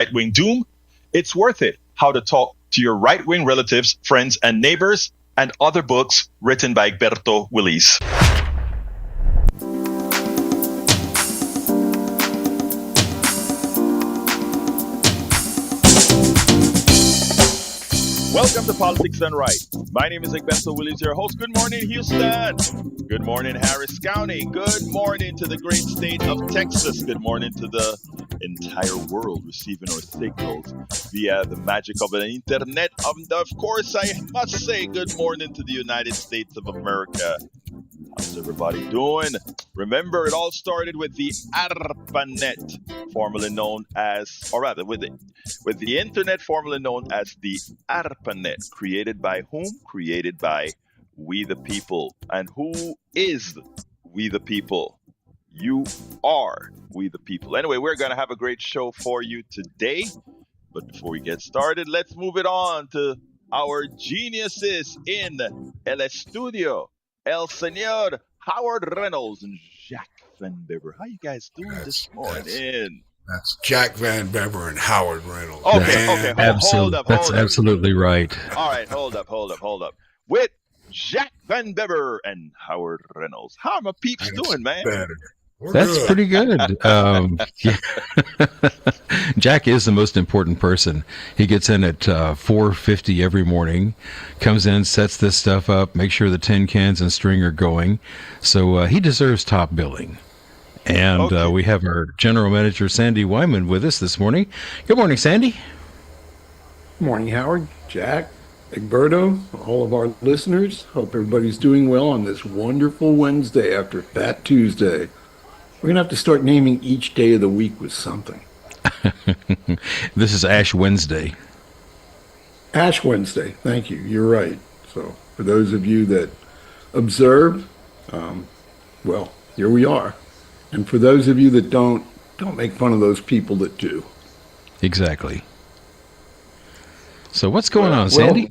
right-wing doom, it's worth it. How to Talk to Your Right-Wing Relatives, Friends, and Neighbors, and other books written by Egberto Willis. Welcome to Politics Done Right. My name is Egberto Willis, your host. Good morning, Houston. Good morning, Harris County. Good morning to the great state of Texas. Good morning to the entire world receiving our signals via the magic of the internet. Of course, I must say good morning to the United States of America. How's everybody doing? Remember, it all started with the ARPANET, formerly known as, or rather, with the internet formerly known as the ARPANET. Created by whom? Created by we the people. And who is we the people? You are we the people. Anyway, we're going to have a great show for you today. But before we get started, let's move it on to our geniuses in El Estudio. El Señor Howard Reynolds and Jack Van Bever. How you guys doing this morning? That's Jack Van Bever and Howard Reynolds. Okay. Hold up. That's absolutely right. All right, hold up. With Jack Van Bever and Howard Reynolds. How are my peeps doing, man? That's good. Pretty good. Jack is the most important person. He gets in at 4:50 every morning, comes in, sets this stuff up, makes sure the tin cans and string are going. So he deserves top billing. And we have our general manager, Sandy Wyman, with us this morning. Good morning, Sandy. Good morning, Howard, Jack, Egberto, all of our listeners. Hope everybody's doing well on this wonderful Wednesday after Fat Tuesday. We're going to have to start naming each day of the week with something. This is Ash Wednesday. Ash Wednesday. Thank you. You're right. So for those of you that observe, well, here we are. And for those of you that don't make fun of those people that do. Exactly. So what's going on, Sandy?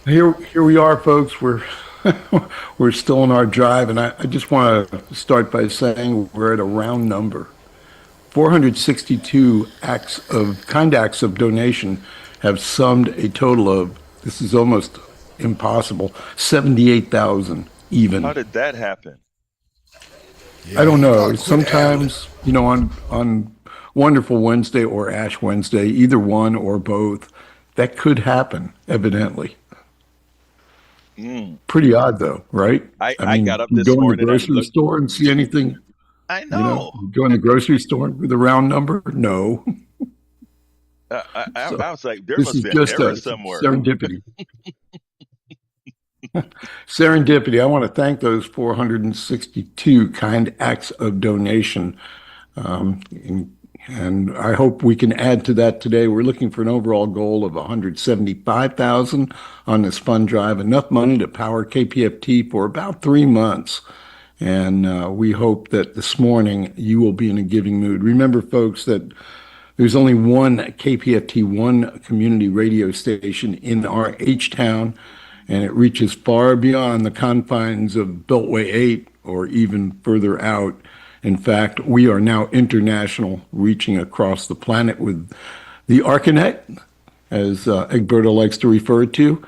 Here we are, folks. We're still on our drive, and I just want to start by saying we're at a round number. 462 acts of donation have summed a total of, this is almost impossible, 78,000 even. How did that happen? I don't know. Sometimes, on Wonderful Wednesday or Ash Wednesday, either one or both, that could happen, evidently. Pretty odd, though, right? I got up this morning. Go in the grocery store and see anything? I know. Go in the grocery store with a round number? No. I was like, there must be an error somewhere. Serendipity. Serendipity. I want to thank those 462 kind acts of donation. And I hope we can add to that today. We're looking for an overall goal of 175,000 on this fund drive, enough money to power KPFT for about 3 months. And we hope that this morning you will be in a giving mood. Remember, folks, that there's only one KPFT, one community radio station in our H-Town, and it reaches far beyond the confines of Beltway 8 or even further out. In fact, we are now international, reaching across the planet with the Arcanet, as Egberto likes to refer to.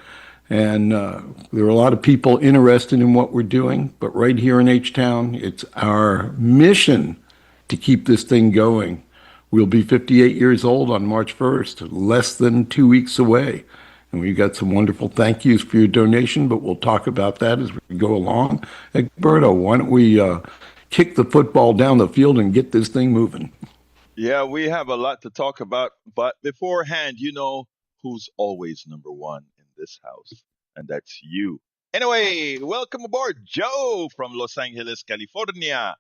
And there are a lot of people interested in what we're doing. But right here in H-Town, it's our mission to keep this thing going. We'll be 58 years old on March 1st, less than 2 weeks away. And we've got some wonderful thank yous for your donation, but we'll talk about that as we go along. Egberto, why don't we kick the football down the field and get this thing moving? Yeah, we have a lot to talk about, but beforehand, you know who's always number one in this house, and that's you. Anyway, welcome aboard, Joe from Los Angeles, California.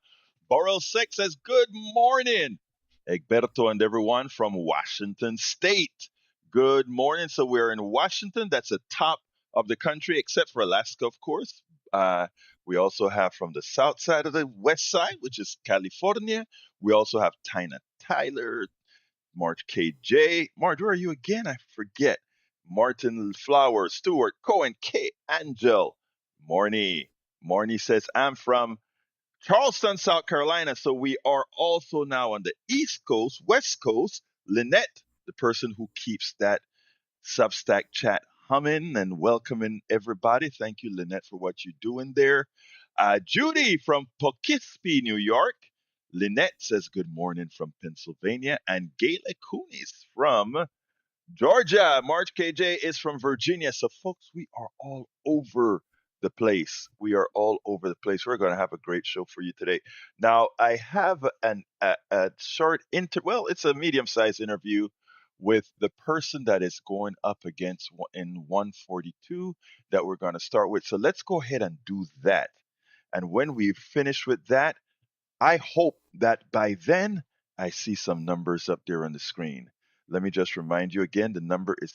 Borrell 6 says, good morning, Egberto and everyone from Washington State. Good morning. So we're in Washington. That's the top of the country, except for Alaska, of course. We also have from the south side of the west side, which is California. We also have Tina Tyler, Marge KJ. Marge, where are you again? I forget. Martin Flowers, Stewart, Cohen, K. Angel, Morny. Morny says, I'm from Charleston, South Carolina. So we are also now on the East Coast, West Coast, Lynette, the person who keeps that Substack chat humming and welcoming everybody. Thank you, Lynette, for what you're doing there. Judy from Poughkeepsie, New York. Lynette says good morning from Pennsylvania. And Gayla Kunis from Georgia. March KJ is from Virginia. So, folks, we are all over the place. We are all over the place. We're going to have a great show for you today. Now, I have a short well, it's a medium-sized interview with the person that is going up against in 142 that we're going to start with. So let's go ahead and do that. And when we finish with that, I hope that by then I see some numbers up there on the screen. Let me just remind you again, the number is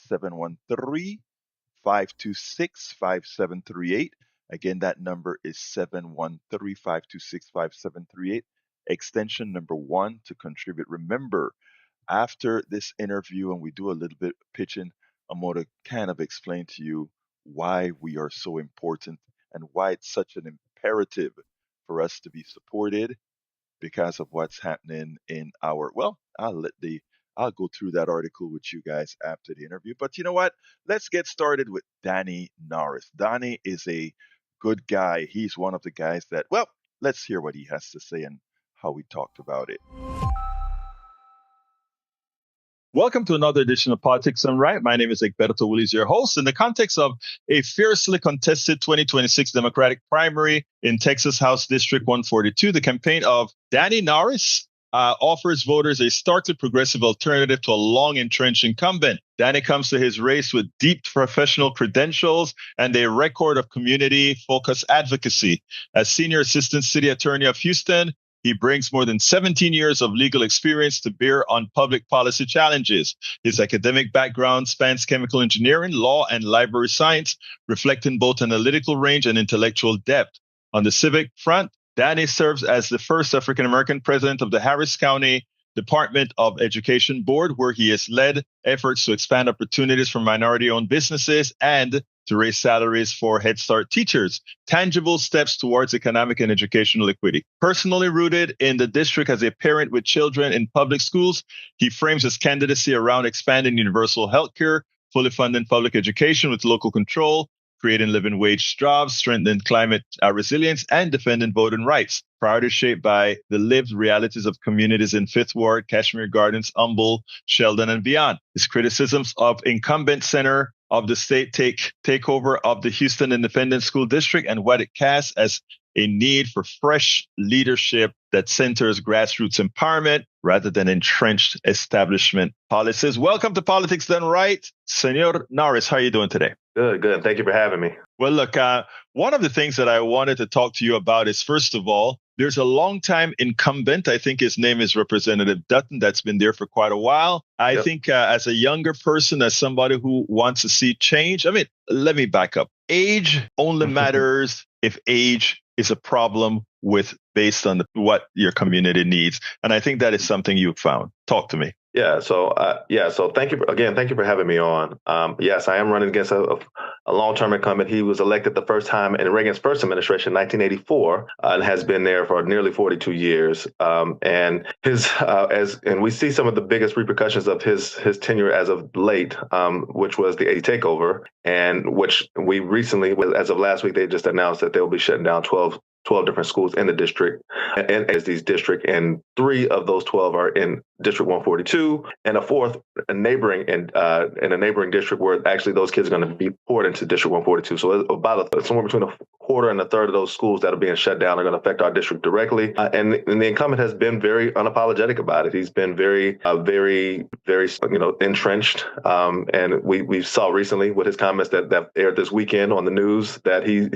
713-526-5738. Again, that number is 713-526-5738, extension number 1 to contribute. Remember, after this interview and we do a little bit of pitching, I'm going to kind of explain to you why we are so important and why it's such an imperative for us to be supported because of what's happening in our I'll go through that article with you guys after the interview. But you know what? Let's get started with Danny Norris. Danny is a good guy. He's one of the guys that, well, let's hear what he has to say and how we talked about it. Welcome to another edition of Politics Done Right. My name is Egberto Willies, your host. In the context of a fiercely contested 2026 Democratic primary in Texas House District 142, the campaign of Danny Norris offers voters a starkly progressive alternative to a long-entrenched incumbent. Danny comes to his race with deep professional credentials and a record of community-focused advocacy. As Senior Assistant City Attorney of Houston, he brings more than 17 years of legal experience to bear on public policy challenges. His academic background spans chemical engineering, law, and library science, reflecting both analytical range and intellectual depth. On the civic front, Danny serves as the first African-American president of the Harris County Department of Education Board, where he has led efforts to expand opportunities for minority-owned businesses and to raise salaries for Head Start teachers, tangible steps towards economic and educational equity. Personally rooted in the district as a parent with children in public schools, he frames his candidacy around expanding universal health care, fully funding public education with local control, creating living wage jobs, strengthening climate resilience, and defending voting rights. Priorities shaped by the lived realities of communities in Fifth Ward, Kashmir Gardens, Humble, Sheldon, and beyond. His criticisms of incumbent center of the state takeover of the Houston Independent School District and what it casts as a need for fresh leadership that centers grassroots empowerment rather than entrenched establishment policies. Welcome to Politics Done Right. Senor Norris, how are you doing today? Good. Thank you for having me. Well, look, one of the things that I wanted to talk to you about is, first of all, there's a longtime incumbent. I think his name is Representative Dutton. That's been there for quite a while. I think as a younger person, as somebody who wants to see change, I mean, let me back up. Age only matters if age is a problem based on what your community needs. And I think that is something you've found. Talk to me. So thank you for having me on. Yes, I am running against a long-term incumbent. He was elected the first time in Reagan's first administration, 1984, and has been there for nearly 42 years. And we see some of the biggest repercussions of his tenure as of late, which was the 80 takeover, and which we recently, as of last week, they just announced that they will be shutting down 12 different schools in the district, and as these district, and 3 of those 12 are in District 142, and a fourth in a neighboring district where actually those kids are going to be poured into District 142. So about somewhere between a quarter and a third of those schools that are being shut down are going to affect our district directly. And the incumbent has been very unapologetic about it. He's been very entrenched. And we saw recently with his comments that aired this weekend on the news that he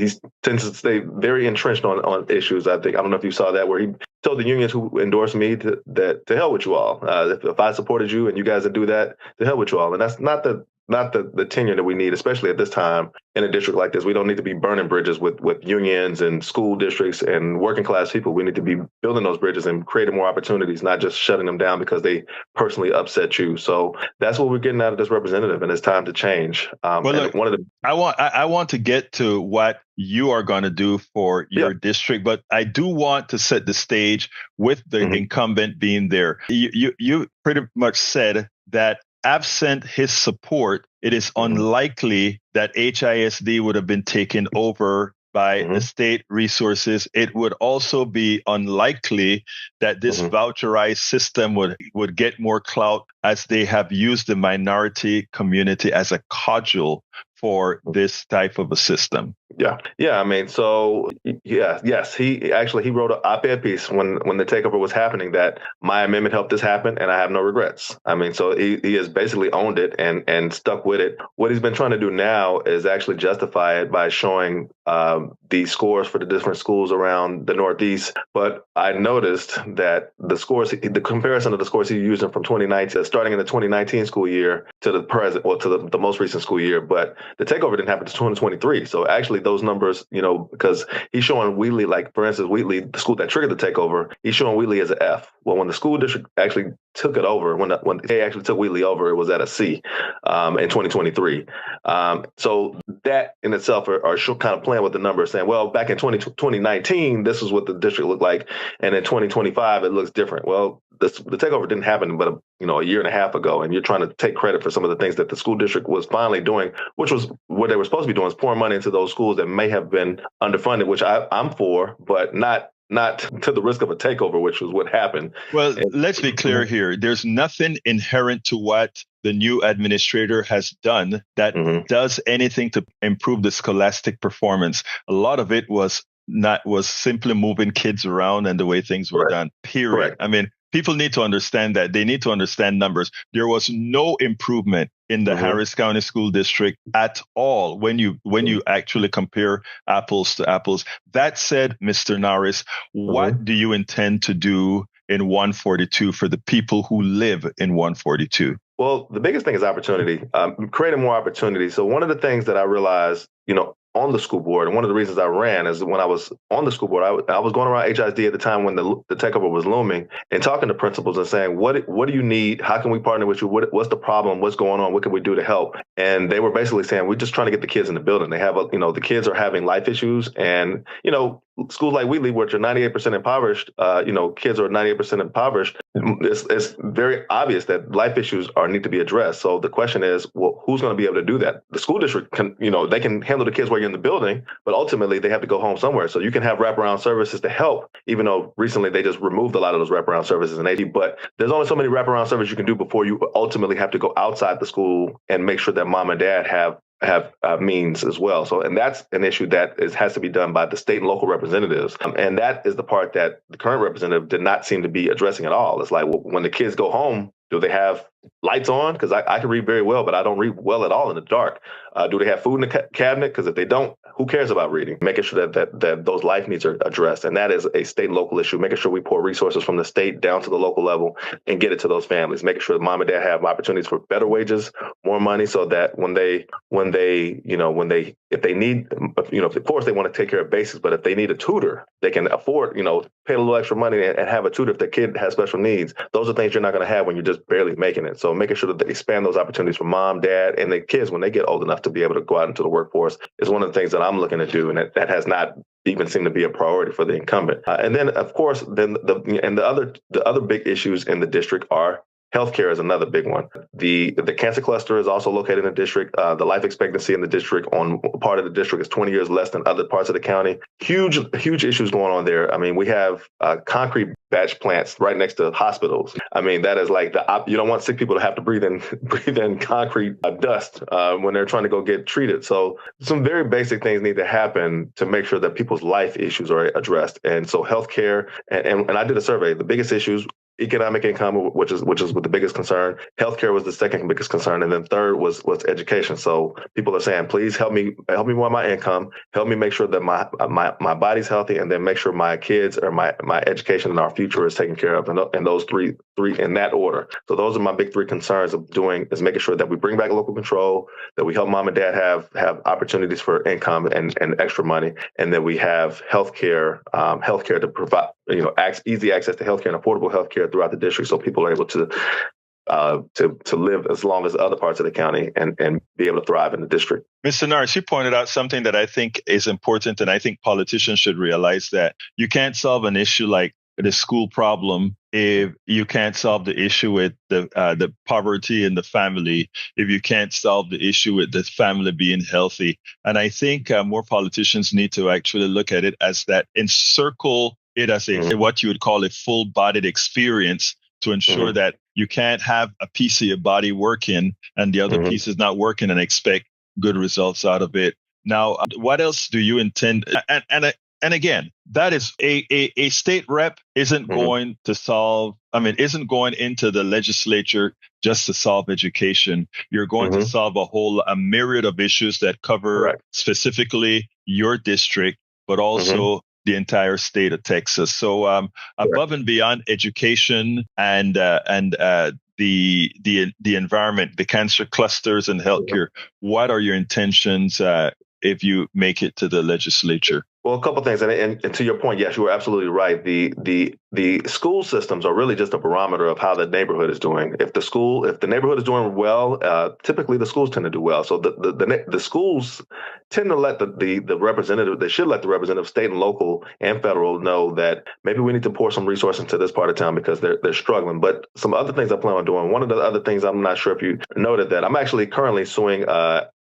tends to stay very entrenched on issues. I don't know if you saw that, where he told the unions who endorsed me to hell with you all. If I supported you and you guys would do that, to hell with you all. And that's not the the tenure that we need, especially at this time in a district like this. We don't need to be burning bridges with unions and school districts and working class people. We need to be building those bridges and creating more opportunities, not just shutting them down because they personally upset you. So that's what we're getting out of this representative, and it's time to change. Well, look, I want to get to what you are going to do for your district, but I do want to set the stage with the incumbent being there. You pretty much said that absent his support, it is unlikely that HISD would have been taken over by the state resources. It would also be unlikely that this voucherized system would get more clout, as they have used the minority community as a cudgel for this type of a system. Yeah. I mean, so yes, he wrote an op-ed piece when the takeover was happening that my amendment helped this happen, and I have no regrets. I mean, so he has basically owned it and stuck with it. What he's been trying to do now is actually justify it by showing the scores for the different schools around the Northeast. But I noticed that the comparison of the scores he's using from 2019, starting in the 2019 school year to the present, or to the most recent school year, but the takeover didn't happen until 2023. So actually those numbers, because he's showing Wheatley, like for instance, Wheatley, the school that triggered the takeover, he's showing Wheatley as an F. Well, when the school district actually took it over, when they actually took Wheatley over, it was at a C in 2023. So that in itself are kind of playing with the numbers, saying, well, back in 2019, this is what the district looked like, and in 2025, it looks different. Well, the takeover didn't happen but a year and a half ago, and you're trying to take credit for some of the things that the school district was finally doing, which was what they were supposed to be doing, is pouring money into those schools that may have been underfunded, which I'm for, but not to the risk of a takeover, which was what happened. Well, let's be clear here. There's nothing inherent to what the new administrator has done that does anything to improve the scholastic performance. A lot of it was simply moving kids around and the way things were done, period. Correct. I mean, people need to understand that. They need to understand numbers. There was no improvement in the Harris County School District at all when you actually compare apples to apples. That said, Mr. Norris, what do you intend to do in 142 for the people who live in 142? Well, the biggest thing is opportunity, creating more opportunity. So one of the things that I realized, on the school board, and one of the reasons I ran is when I was on the school board, I was going around HISD at the time when the takeover was looming and talking to principals and saying, what do you need? How can we partner with you? What's the problem? What's going on? What can we do to help? And they were basically saying, we're just trying to get the kids in the building. They have, the kids are having life issues, and, schools like Wheatley, which are 98% impoverished, kids are 98% impoverished. It's very obvious that life issues need to be addressed. So the question is, well, who's going to be able to do that? The school district can, they can handle the kids while you're in the building, but ultimately they have to go home somewhere. So you can have wraparound services to help, even though recently they just removed a lot of those wraparound services in AD. But there's only so many wraparound services you can do before you ultimately have to go outside the school and make sure that mom and dad have means as well. So, and that's an issue that has to be done by the state and local representatives. And that is the part that the current representative did not seem to be addressing at all. It's like, well, when the kids go home, do they have lights on? Because I can read very well, but I don't read well at all in the dark. Do they have food in the cabinet? Because if they don't, who cares about reading? Making sure that those life needs are addressed. And that is a state and local issue, making sure we pour resources from the state down to the local level and get it to those families, making sure that mom and dad have opportunities for better wages, more money, so that if they need, of course they want to take care of basics, but if they need a tutor, they can afford, pay a little extra money and have a tutor if their kid has special needs. Those are things you're not going to have when you're just barely making it. So making sure that they expand those opportunities for mom, dad, and the kids when they get old enough to be able to go out into the workforce is one of the things that I'm looking to do, and that has not even seemed to be a priority for the incumbent. And then, of course, the other big issues in the district are healthcare is another big one. The cancer cluster is also located in the district. The life expectancy in the district on part of the district is 20 years less than other parts of the county. Huge issues going on there. I mean, we have concrete batch plants right next to hospitals. I mean, that is like you don't want sick people to have to breathe in concrete dust when they're trying to go get treated. So some very basic things need to happen to make sure that people's life issues are addressed. And so healthcare, and I did a survey. The biggest issues economic income, which is the biggest concern. Healthcare was the second biggest concern, and then third was education. So people are saying, please help me with my income, help me make sure that my body's healthy, and then make sure my kids or my education and our future is taken care of. And those three in that order. So those are my big three concerns of doing, is making sure that we bring back local control, that we help mom and dad have opportunities for income and extra money, and that we have healthcare to provide easy access to healthcare and affordable healthcare throughout the district, so people are able to live as long as other parts of the county and be able to thrive in the district. Mr. Norris, you pointed out something that I think is important, and I think politicians should realize that you can't solve an issue like the school problem if you can't solve the issue with the poverty in the family, if you can't solve the issue with the family being healthy. And I think more politicians need to actually look at it as that, encircle it as what you would call a full-bodied experience, to ensure that you can't have a piece of your body working and the other piece is not working and expect good results out of it. Now, what else do you intend? And again, that is a state rep isn't going to solve, isn't going into the legislature just to solve education. You're going to solve a myriad of issues that cover specifically your district, but also the entire state of Texas. So above and beyond education and the environment, the cancer clusters and healthcare, what are your intentions if you make it to the legislature? Well, a couple of things, and to your point, yes, you are absolutely right. The school systems are really just a barometer of how the neighborhood is doing. If the neighborhood is doing well, typically the schools tend to do well. So the schools tend to let the representative, they should let the representative, state and local and federal, know that maybe we need to pour some resources into this part of town because they're struggling. But some other things I plan on doing. One of the other things, I'm not sure if you noted that I'm actually currently suing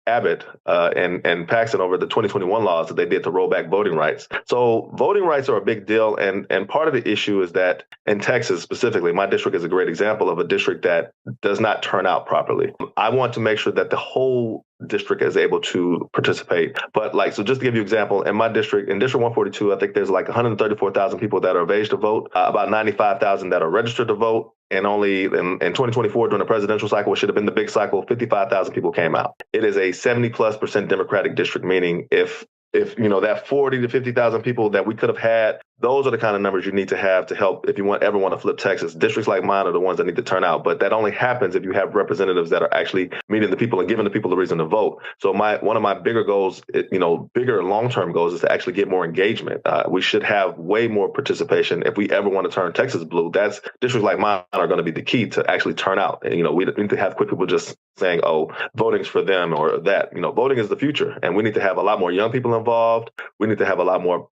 Abbott and Paxton over the 2021 laws that they did to roll back voting rights. So voting rights are a big deal. And part of the issue is that in Texas specifically, my district is a great example of a district that does not turn out properly. I want to make sure that the whole district is able to participate. But so just to give you an example, in my district, in District 142, I think there's 134,000 people that are of age to vote, about 95,000 that are registered to vote. And only in 2024, during the presidential cycle, which should have been the big cycle, 55,000 people came out. It is a 70+% Democratic district, meaning if that 40 to 50,000 people that we could have had, those are the kind of numbers you need to have to help if you ever want to flip Texas. Districts like mine are the ones that need to turn out, but that only happens if you have representatives that are actually meeting the people and giving the people the reason to vote. So one of my bigger goals, bigger long-term goals, is to actually get more engagement. We should have way more participation if we ever want to turn Texas blue. That's districts like mine are going to be the key to actually turn out. And, we need to have quick people just saying, "Oh, voting's for them," or that. Voting is the future, and we need to have a lot more young people involved. We need to have a lot more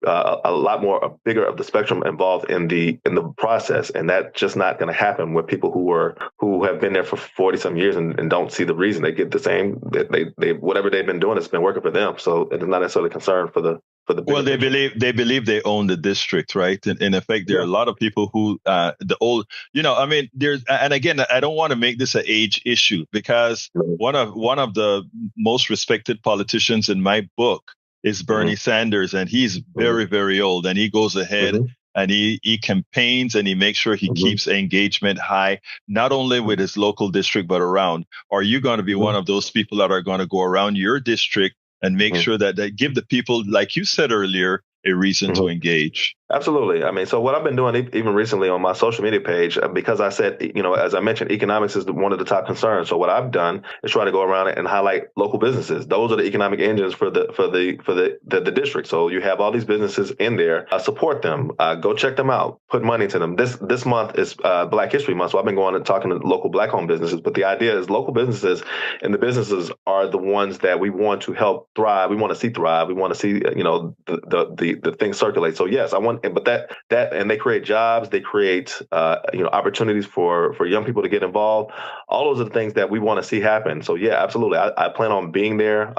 bigger of the spectrum involved in the process, and that's just not going to happen with people who have been there for 40 some years and don't see the reason. They get the same, they whatever they've been doing has been working for them, so it's not necessarily a concern for the well, they believe they own the district, right? In effect, there are a lot of people who there's, and again, I don't want to make this an age issue, because one of the most respected politicians in my book is Bernie Sanders, and he's very, very old, and he goes ahead and he campaigns and he makes sure he keeps engagement high, not only with his local district, but around. Are you going to be one of those people that are going to go around your district and make sure that they give the people, like you said earlier, a reason to engage? Absolutely. So what I've been doing even recently on my social media page, because I said, as I mentioned, economics is one of the top concerns. So what I've done is try to go around and highlight local businesses. Those are the economic engines for the district. So you have all these businesses in there. Support them. Go check them out. Put money into them. This month is Black History Month, so I've been going and talking to local Black-owned businesses. But the idea is local businesses and the businesses are the ones that we want to help thrive. We want to see thrive. We want to see the things circulate. So yes, I want. But that and they create jobs, they create opportunities for young people to get involved. All those are the things that we want to see happen. So yeah, absolutely, I plan on being there.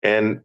And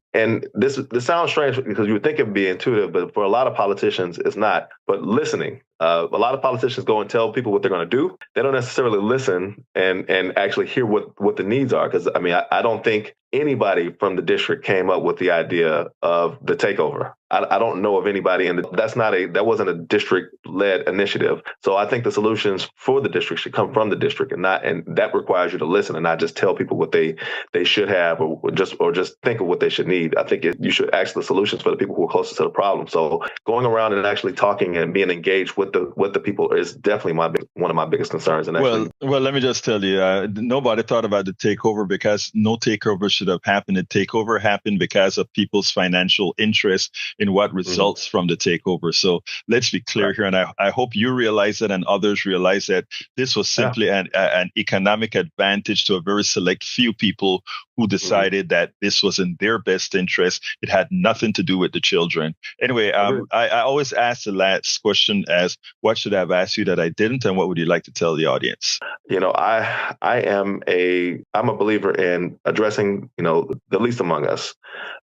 this sounds strange because you would think it would be intuitive, but for a lot of politicians, it's not. But listening, a lot of politicians go and tell people what they're going to do. They don't necessarily listen and actually hear what the needs are. Because I don't think anybody from the district came up with the idea of the takeover. I don't know of anybody, and that wasn't a district-led initiative. So I think the solutions for the district should come from the district, and that requires you to listen and not just tell people what they should have, or just think of what they should need. I think you should ask the solutions for the people who are closest to the problem. So going around and actually talking and being engaged with the people is definitely one of my biggest concerns. And well, let me just tell you, nobody thought about the takeover because no takeover should have happened. The takeover happened because of people's financial interest in what results from the takeover. So let's be clear here, and I hope you realize that and others realize that this was simply an economic advantage to a very select few people who decided that this was in their best interest. It had nothing to do with the children. Anyway, I always ask the last question as, what should I have asked you that I didn't, and what would you like to tell the audience? I'm a believer in addressing, the least among us.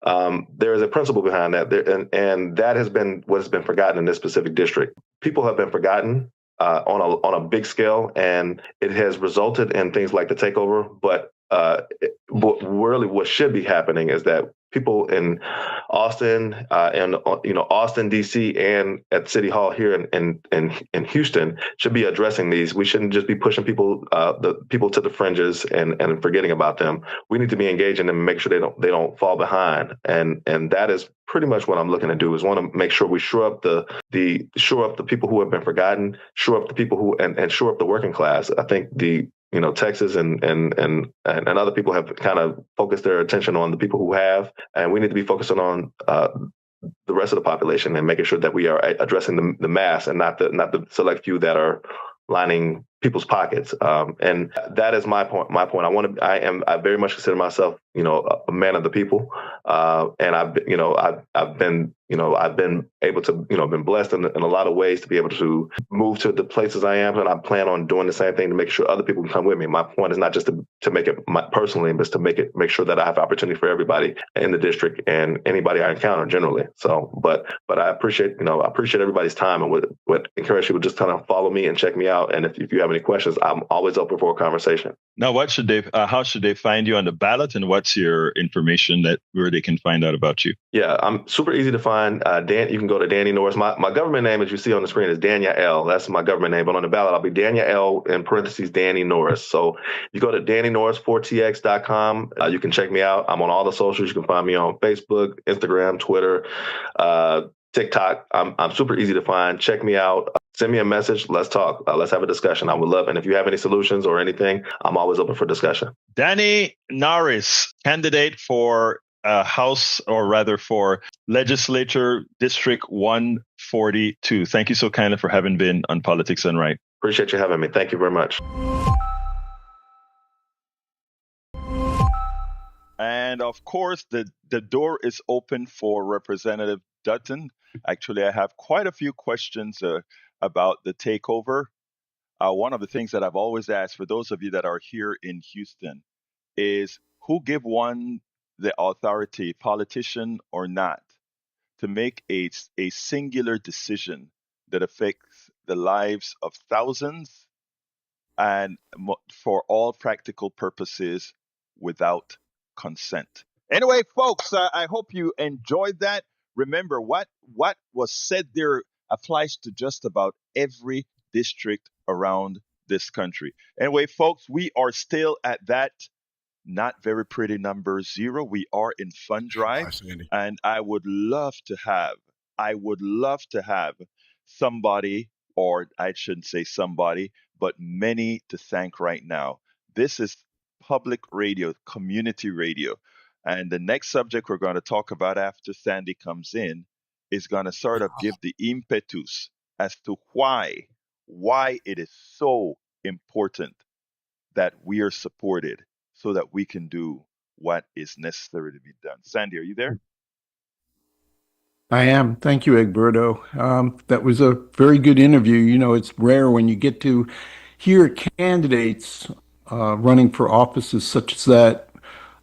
There is a principle behind that, and that has been what has been forgotten in this specific district. People have been forgotten on a big scale, and it has resulted in things like the takeover. But really, what should be happening is that people in Austin, Austin, D.C., and at City Hall here in Houston should be addressing these. We shouldn't just be pushing people to the fringes and forgetting about them. We need to be engaging them and make sure they don't fall behind. And that is pretty much what I'm looking to do, is want to make sure we shore up the people who have been forgotten, shore up the people who and shore up the working class. I think Texas and other people have kind of focused their attention on the people who have, and we need to be focusing on the rest of the population and making sure that we are addressing the mass and not the select few that are lining people's pockets. And that is my point. I very much consider myself, a man of the people. And I've been able to, been blessed in a lot of ways to be able to move to the places I am. And I plan on doing the same thing to make sure other people can come with me. My point is not just to make it personally, but to make sure that I have opportunity for everybody in the district and anybody I encounter generally. So, but I appreciate everybody's time, and would encourage people just kind of follow me and check me out. And if you have any questions, I'm always open for a conversation. Now, how should they find you on the ballot, and what's your information where they can find out about you? Yeah, I'm super easy to find. You can go to Danny Norris. My government name, as you see on the screen, is Daniel L. That's my government name. But on the ballot, I'll be Daniel L. in parentheses Danny Norris. So you go to DannyNorris4TX.com. You can check me out. I'm on all the socials. You can find me on Facebook, Instagram, Twitter, TikTok. I'm super easy to find. Check me out. Send me a message. Let's talk. Let's have a discussion. I would love it. And if you have any solutions or anything, I'm always open for discussion. Danny Norris, candidate for House, or rather for Legislature District 142. Thank you so kindly for having been on Politics Done Right. Appreciate you having me. Thank you very much. And of course, the door is open for Representative Dutton. Actually, I have quite a few questions about the takeover. One of the things that I've always asked, for those of you that are here in Houston, is who give one the authority, politician or not, to make a singular decision that affects the lives of thousands and for all practical purposes without consent. Anyway, folks, I hope you enjoyed that. Remember, what was said there applies to just about every district around this country. Anyway, folks, we are still at that not very pretty number 0. We are in fund drive, and I would love to have somebody, or I shouldn't say somebody, but many to thank right now. This is public radio, community radio. And the next subject we're going to talk about after Sandy comes in is going to sort of give the impetus as to why it is so important that we are supported so that we can do what is necessary to be done. Sandy, are you there? I am. Thank you, Egberto. That was a very good interview. It's rare when you get to hear candidates running for offices such as that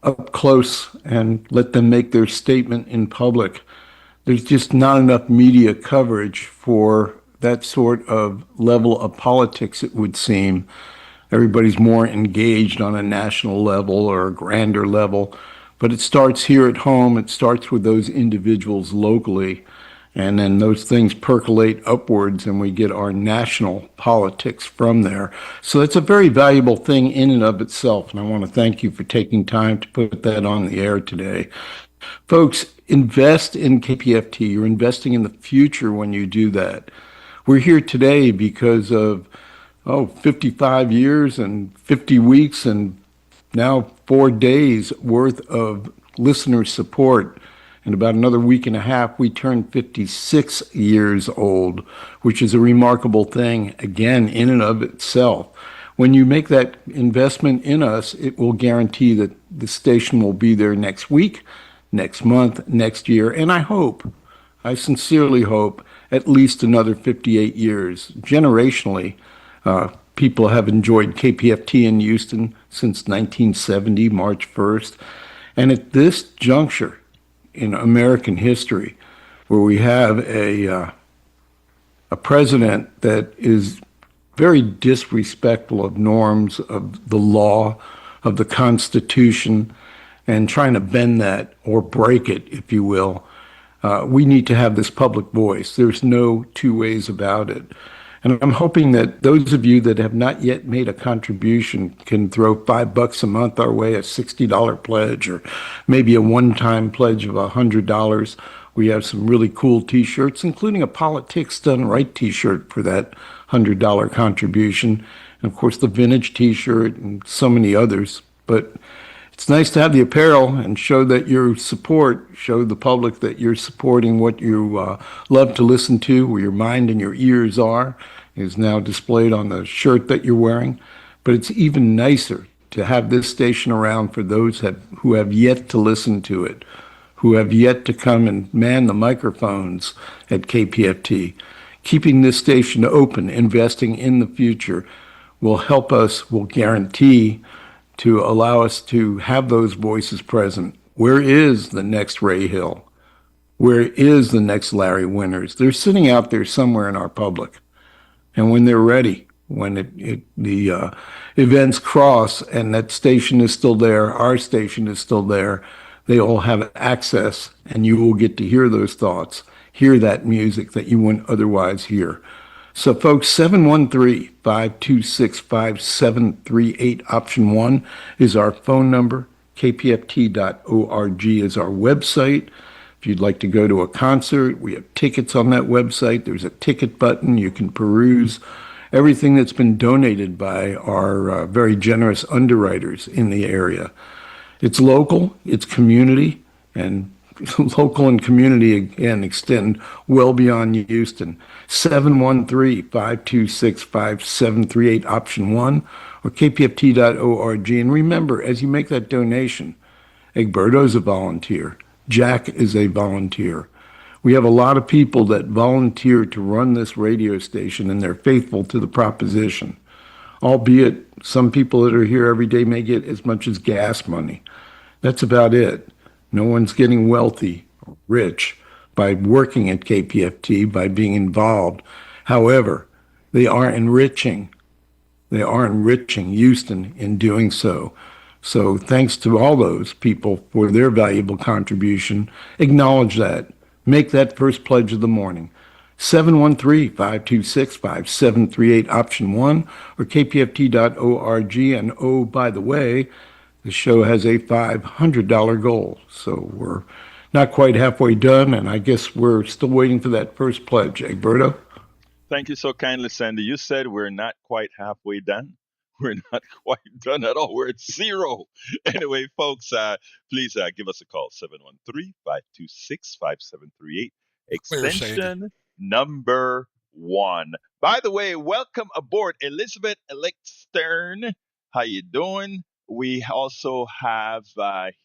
up close and let them make their statement in public. There's just not enough media coverage for that sort of level of politics, it would seem. Everybody's more engaged on a national level or a grander level. But it starts here at home. It starts with those individuals locally. And then those things percolate upwards and we get our national politics from there. So that's a very valuable thing in and of itself. And I want to thank you for taking time to put that on the air today. Folks, invest in KPFT. You're investing in the future when you do that. We're here today because of, 55 years and 50 weeks and now 4 days worth of listener support. In about another week and a half, we turn 56 years old, which is a remarkable thing, again, in and of itself. When you make that investment in us, it will guarantee that the station will be there next week, next month, next year, and I sincerely hope, at least another 58 years. Generationally, people have enjoyed KPFT in Houston since 1970, March 1st. And at this juncture in American history, where we have a president that is very disrespectful of norms, of the law, of the Constitution, and trying to bend that or break it, if you will, we need to have this public voice. There's no two ways about it. And I'm hoping that those of you that have not yet made a contribution can throw $5 a month our way, a $60 pledge, or maybe a one-time pledge of $100. We have some really cool T-shirts, including a Politics Done Right T-shirt for that $100 contribution, and of course the vintage T-shirt and so many others. But it's nice to have the apparel and show that you show the public that you're supporting what you love to listen to, where your mind and your ears are, is now displayed on the shirt that you're wearing. But it's even nicer to have this station around for those who have yet to listen to it, who have yet to come and man the microphones at KPFT. Keeping this station open, investing in the future, will help us, will guarantee to allow us to have those voices present. Where is the next Ray Hill? Where is the next Larry Winters? They're sitting out there somewhere in our public. And when they're ready, when the events cross and that station is still there, our station is still there, they all have access and you will get to hear those thoughts, hear that music that you wouldn't otherwise hear. So folks, 713-526-5738, option 1 is our phone number. kpft.org is our website. If you'd like to go to a concert, we have tickets on that website. There's a ticket button. You can peruse everything that's been donated by our very generous underwriters in the area. It's local, it's community, and local and community, again, extend well beyond Houston. 713-526-5738, option 1, or kpft.org. And remember, as you make that donation, Egberto's a volunteer. Jack is a volunteer. We have a lot of people that volunteer to run this radio station, and they're faithful to the proposition. Albeit, some people that are here every day may get as much as gas money. That's about it. No one's getting wealthy or rich by working at KPFT, by being involved. However, they are enriching Houston in doing so. So thanks to all those people for their valuable contribution. Acknowledge that. Make that first pledge of the morning. 713-526-5738, option 1, or kpft.org. And oh, by the way, the show has a $500 goal. So we're not quite halfway done, and I guess we're still waiting for that first pledge. Egberto? Thank you so kindly, Sandy. You said we're not quite halfway done. We're not quite done at all. We're at zero. Anyway, folks, please give us a call, 713-526-5738, Clear, Sandy. extension number 1. By the way, welcome aboard, Elizabeth Elect Stern. How you doing? We also have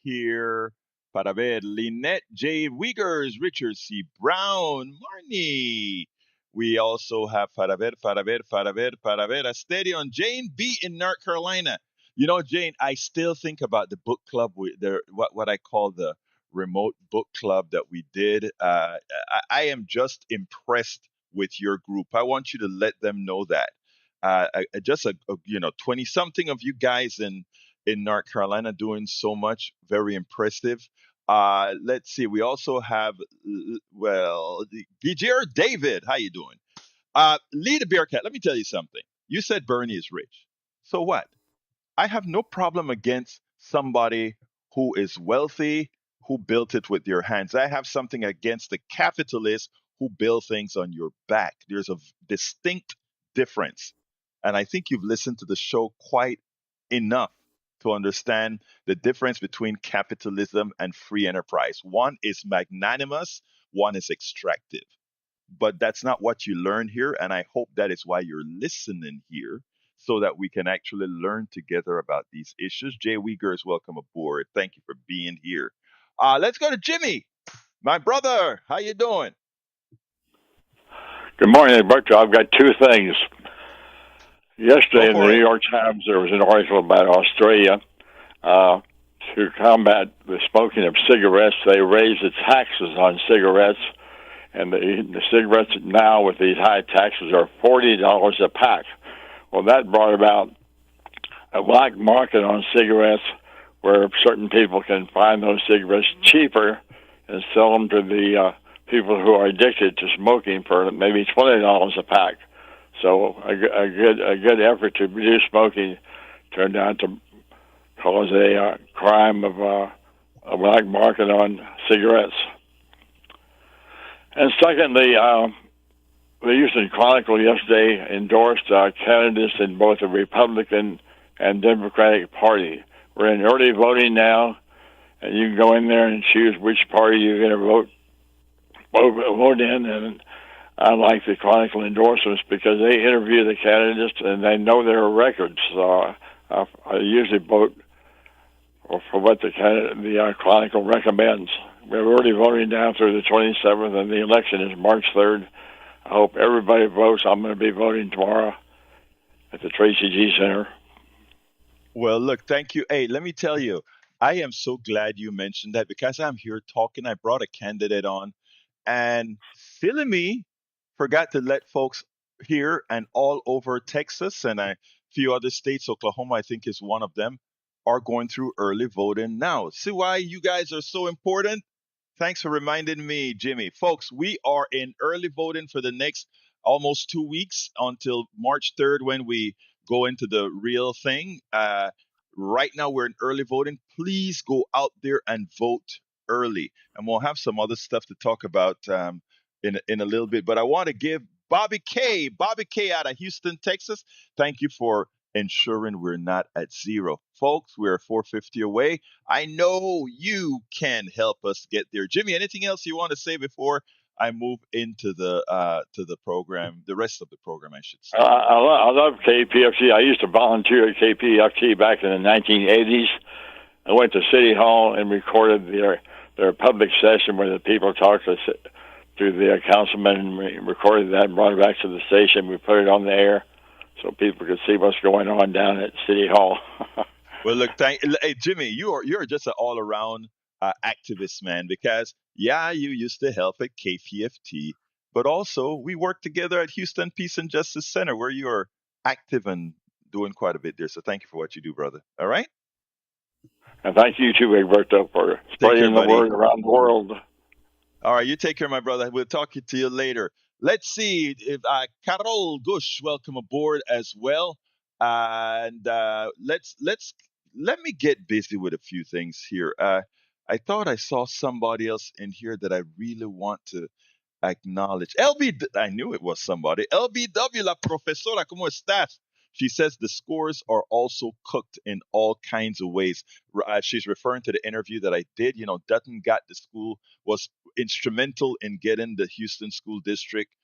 here, para ver, Lynette J. Wiggers, Richard C. Brown, Marnie. We also have Asterion, Jane B. in North Carolina. You know, Jane, I still think about the book club, what I call the remote book club that we did. I am just impressed with your group. I want you to let them know that. Just 20 something of you guys in in North Carolina doing so much. Very impressive. Let's see. We also have, Dear David. How you doing? Lee the Bearcat. Let me tell you something. You said Bernie is rich. So what? I have no problem against somebody who is wealthy, who built it with their hands. I have something against the capitalists who build things on your back. There's a distinct difference. And I think you've listened to the show quite enough to understand the difference between capitalism and free enterprise. One is magnanimous, one is extractive, but that's not what you learn here. And I hope that is why you're listening here so that we can actually learn together about these issues. Jay Uyghurs, welcome aboard. Thank you for being here. Let's go to Jimmy, my brother. How you doing? Good morning, Alberto. I've got two things. Go Yesterday in the for New it. York Times, there was an article about Australia. To combat the smoking of cigarettes, they raised the taxes on cigarettes, and the cigarettes now with these high taxes are $40 a pack. Well, that brought about a black market on cigarettes where certain people can find those cigarettes cheaper and sell them to the people who are addicted to smoking for maybe $20 a pack. So a good effort to reduce smoking turned out to cause a crime of a black market on cigarettes. And secondly, the Houston Chronicle yesterday endorsed candidates in both the Republican and Democratic Party. We're in early voting now, and you can go in there and choose which party you're going to vote in. And I like the Chronicle endorsements because they interview the candidates and they know their records. So I usually vote for what the Chronicle recommends. We're already voting down through the 27th, and the election is March 3rd. I hope everybody votes. I'm going to be voting tomorrow at the Tracy G. Center. Well, look, thank you. Hey, let me tell you, I am so glad you mentioned that because I'm here talking. I brought a candidate on, and silly me forgot to let folks here and all over Texas and a few other states, Oklahoma, I think is one of them, are going through early voting now. See why you guys are so important? Thanks for reminding me, Jimmy. Folks, we are in early voting for the next almost 2 weeks until March 3rd when we go into the real thing. Right now, we're in early voting. Please go out there and vote early. And we'll have some other stuff to talk about in a little bit. But I want to give Bobby K out of Houston, Texas. Thank you for ensuring we're not at zero. Folks, we're 450 away. I know you can help us get there. Jimmy, anything else you want to say before I move into the program, the rest of the program, I should say? I love KPFT. I used to volunteer at KPFT back in the 1980s. I went to City Hall and recorded their public session where the people talked to the councilman, and we recorded that and brought it back to the station. We put it on the air so people could see what's going on down at City Hall. Well, look, hey Jimmy, you're just an all around activist, man. Because yeah, you used to help at KPFT, but also we worked together at Houston Peace and Justice Center, where you are active and doing quite a bit there. So thank you for what you do, brother. All right. And thank you too, Egberto, for Take care, spreading the buddy. word around the world. All right, you take care, my brother. We'll talk to you later. Let's see if Carol Gush, welcome aboard as well. And let me get busy with a few things here. I thought I saw somebody else in here that I really want to acknowledge. I knew it was somebody. LBW, la profesora, ¿cómo estás? She says the scores are also cooked in all kinds of ways. She's referring to the interview that I did. You know, Dutton got the school, was instrumental in getting the Houston School District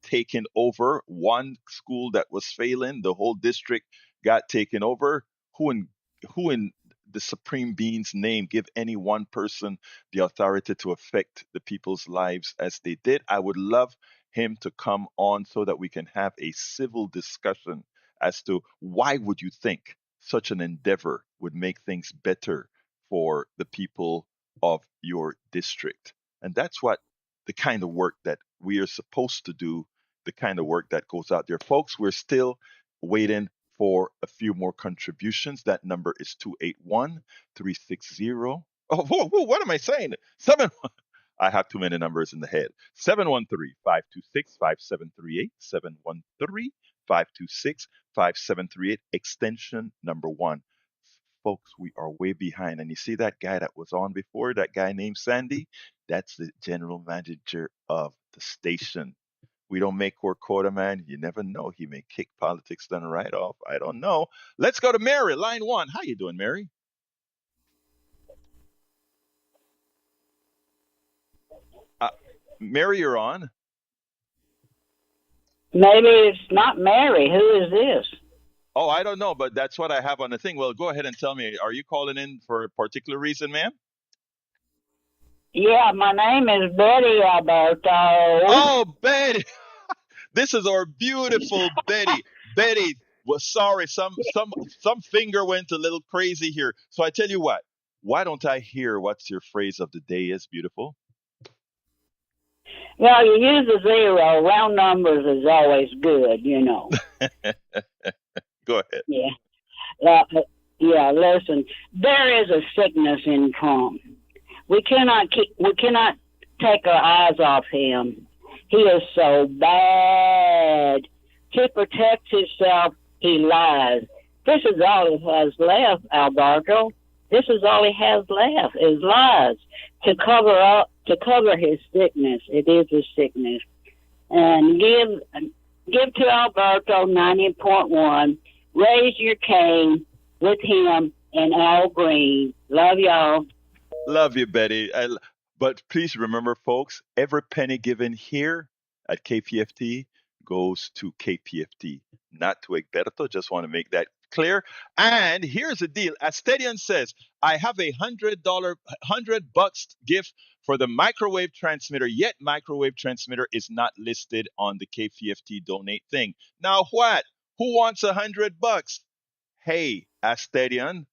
taken over. One school that was failing, the whole district got taken over. Who in the supreme being's name give any one person the authority to affect the people's lives as they did? I would love him to come on so that we can have a civil discussion as to why would you think such an endeavor would make things better for the people of your district. And that's what the kind of work that we are supposed to do, the kind of work that goes out there. Folks, we're still waiting for a few more contributions. That number is 281-360. Oh, whoa, what am I saying? I have too many numbers in the head. 713-526-5738. 713-526-5738. Extension number 1. Folks, we are way behind. And you see that guy that was on before, that guy named Sandy? That's the general manager of the station. We don't make court quota, man. You never know. He may kick politics done right off. I don't know. Let's go to Mary, line 1. How you doing, Mary? Uh, Mary, you're on. Maybe it's not Mary. Who is this? Oh, I don't know, but that's what I have on the thing. Well, go ahead and tell me. Are you calling in for a particular reason, ma'am? Yeah, my name is Betty Alberto. Oh, Betty. This is our beautiful Betty. Betty, well, sorry, some finger went a little crazy here. So I tell you what. Why don't I hear what's your phrase of the day is, beautiful? Well, you use a zero. Round numbers is always good, you know. Go ahead. Yeah. Listen, there is a sickness in Trump. We cannot take our eyes off him. He is so bad. To protect himself, he lies. This is all he has left, Alberto. This is all he has left is lies to cover his sickness. It is a sickness. And give to Alberto 90.1. Raise your cane with him and Al Green. Love y'all. Love you, Betty. But please remember, folks, every penny given here at KPFT goes to KPFT, not to Egberto. Just want to make that clear. And here's the deal. As Stedion says, I have a $100 gift for the microwave transmitter, yet microwave transmitter is not listed on the KPFT donate thing. Now what? Who wants $100? Hey, Astedian,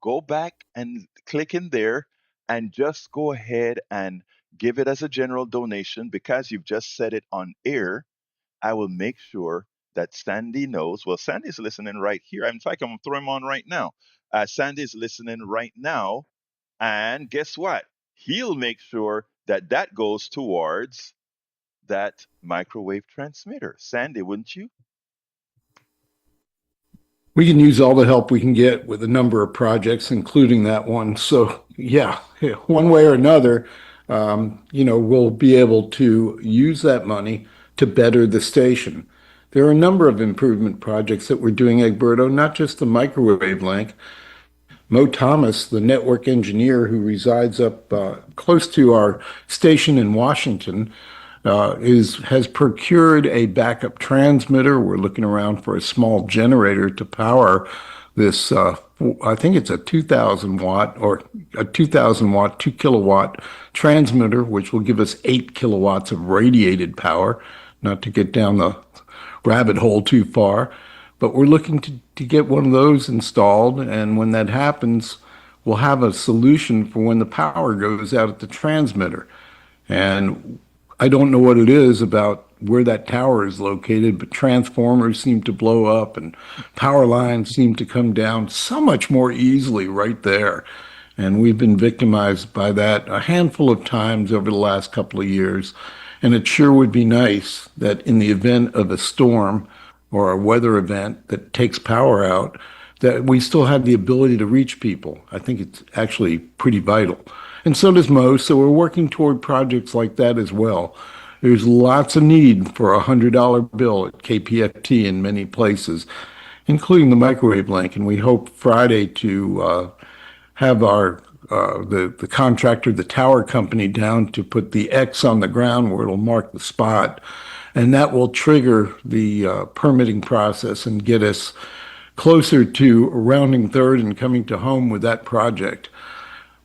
go back and click in there and just go ahead and give it as a general donation because you've just said it on air. I will make sure that Sandy knows. Well, Sandy's listening right here. In fact, I'm going to throw him on right now. Sandy's listening right now. And guess what? He'll make sure that that goes towards that microwave transmitter. Sandy, wouldn't you? We can use all the help we can get with a number of projects, including that one. So, yeah, one way or another, we'll be able to use that money to better the station. There are a number of improvement projects that we're doing, Egberto, not just the microwave link. Mo Thomas, the network engineer who resides up close to our station in Washington, has procured a backup transmitter. We're looking around for a small generator to power this. I think it's a 2,000 watt or a 2,000 watt, 2 kilowatt transmitter, which will give us 8 kilowatts of radiated power. Not to get down the rabbit hole too far, but we're looking to get one of those installed. And when that happens, we'll have a solution for when the power goes out at the transmitter. And I don't know what it is about where that tower is located, but transformers seem to blow up and power lines seem to come down so much more easily right there. And we've been victimized by that a handful of times over the last couple of years. And it sure would be nice that in the event of a storm or a weather event that takes power out, that we still have the ability to reach people. I think it's actually pretty vital. And so does Mo, so we're working toward projects like that as well. There's lots of need for a $100 bill at KPFT in many places, including the microwave link. And we hope Friday to have our the contractor, the tower company, down to put the X on the ground where it'll mark the spot. And that will trigger the permitting process and get us closer to rounding third and coming to home with that project.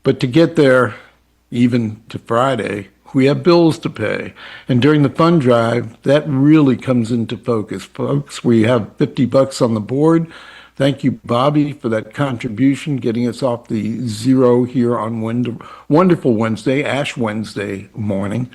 But to get there, even to Friday, we have bills to pay. And during the fund drive, that really comes into focus. Folks, we have $50 on the board. Thank you, Bobby, for that contribution, getting us off the zero here on Wonderful Wednesday, Ash Wednesday morning.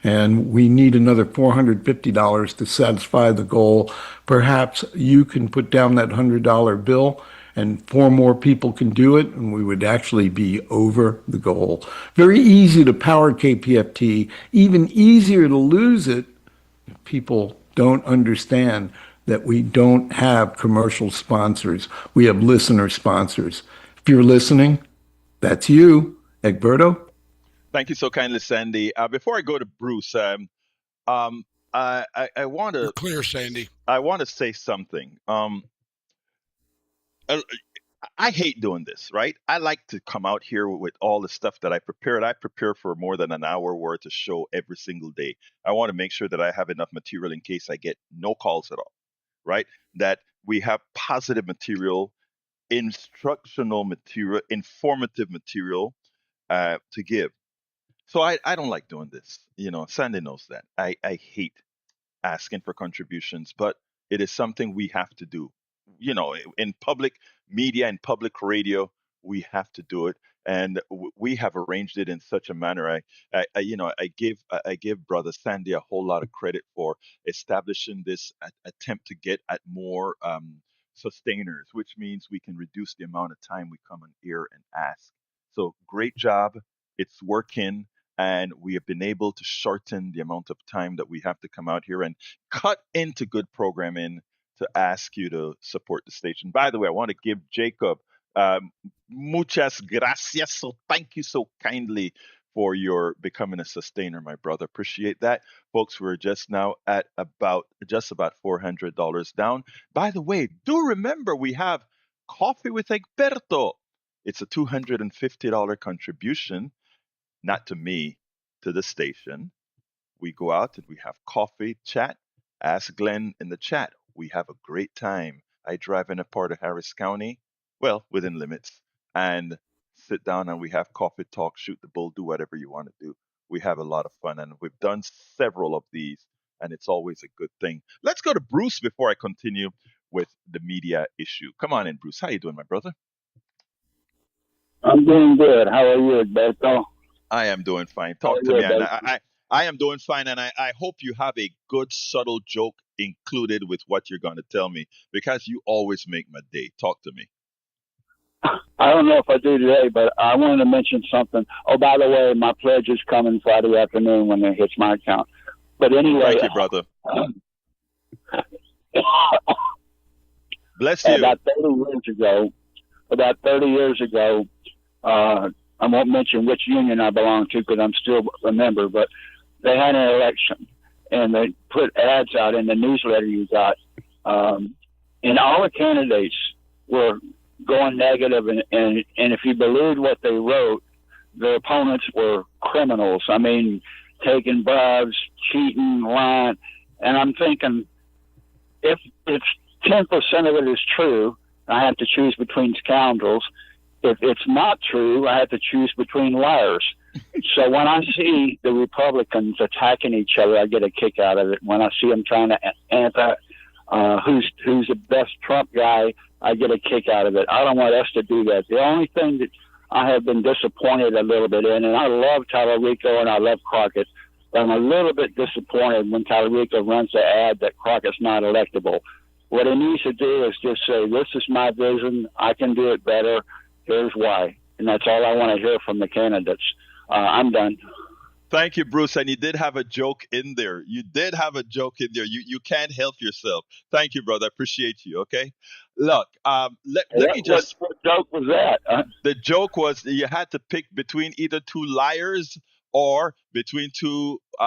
and we need another $450 to satisfy the goal. Perhaps you can put down that $100 bill and four more people can do it, and we would actually be over the goal. Very easy to power KPFT, even easier to lose it. People don't understand that we don't have commercial sponsors. We have listener sponsors. If you're listening, that's you, Egberto. Thank you so kindly, Sandy. Before I go to Bruce, um, I want You're to clear, Sandy. say something. Uh, I hate doing this, right? I like to come out here with all the stuff that I prepared. I prepare for more than an hour worth of show every single day. I want to make sure that I have enough material in case I get no calls at all, right? That we have positive material, instructional material, informative material to give. So I don't like doing this. Sandy knows that. I hate asking for contributions, but it is something we have to do. In public media and public radio, we have to do it, and we have arranged it in such a manner. I give Brother Sandy a whole lot of credit for establishing this attempt to get at more sustainers, which means we can reduce the amount of time we come on air and ask. So great job, it's working, and we have been able to shorten the amount of time that we have to come out here and cut into good programming to ask you to support the station. By the way, I want to give Jacob muchas gracias. So thank you so kindly for your becoming a sustainer, my brother. Appreciate that. Folks, we're just now at just about $400 down. By the way, do remember we have Coffee with Egberto. It's a $250 contribution, not to me, to the station. We go out and we have coffee, chat. Ask Glenn in the chat. We have a great time. I drive in a part of Harris County, well, within limits, and sit down and we have coffee, talk, shoot the bull, do whatever you want to do. We have a lot of fun, and we've done several of these, and it's always a good thing. Let's go to Bruce before I continue with the media issue. Come on in, Bruce. How you doing, my brother? I'm doing good. How are you, Beto? I am doing fine. How Talk are to you, me. And Beto? I am doing fine. And I hope you have a good, subtle joke included with what you're going to tell me because you always make my day. Talk to me. I don't know if I do today, but I wanted to mention something. Oh, by the way, my pledge is coming Friday afternoon when it hits my account. But anyway, Thank you, brother. Bless you. About 30 years ago, I won't mention which union I belong to because I'm still a member, but they had an election and they put ads out in the newsletter you got. And all the candidates were going negative, and if you believed what they wrote, their opponents were criminals. I mean, taking bribes, cheating, lying. And I'm thinking, if 10% of it is true, I have to choose between scoundrels. If it's not true, I have to choose between liars. So when I see the Republicans attacking each other, I get a kick out of it. When I see them trying to who's the best Trump guy, I get a kick out of it. I don't want us to do that. The only thing that I have been disappointed a little bit in, and I love Tallarico and I love Crockett, but I'm a little bit disappointed when Tallarico runs the ad that Crockett's not electable. What he needs to do is just say, this is my vision. I can do it better. Here's why. And that's all I want to hear from the candidates. I'm done. Thank you, Bruce. And you did have a joke in there. You can't help yourself. Thank you, brother. I appreciate you. Okay. Look, let me just. What joke was that? The joke was that you had to pick between either two liars or between two. Come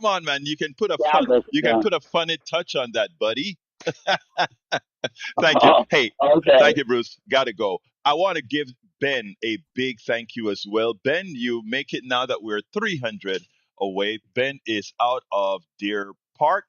on, man. You can put a funny touch on that, buddy. Thank you. Hey, okay. Thank you, Bruce. Gotta go. I want to give Ben a big thank you as well. Ben, you make it now that we're 300 away. Ben is out of Deer Park.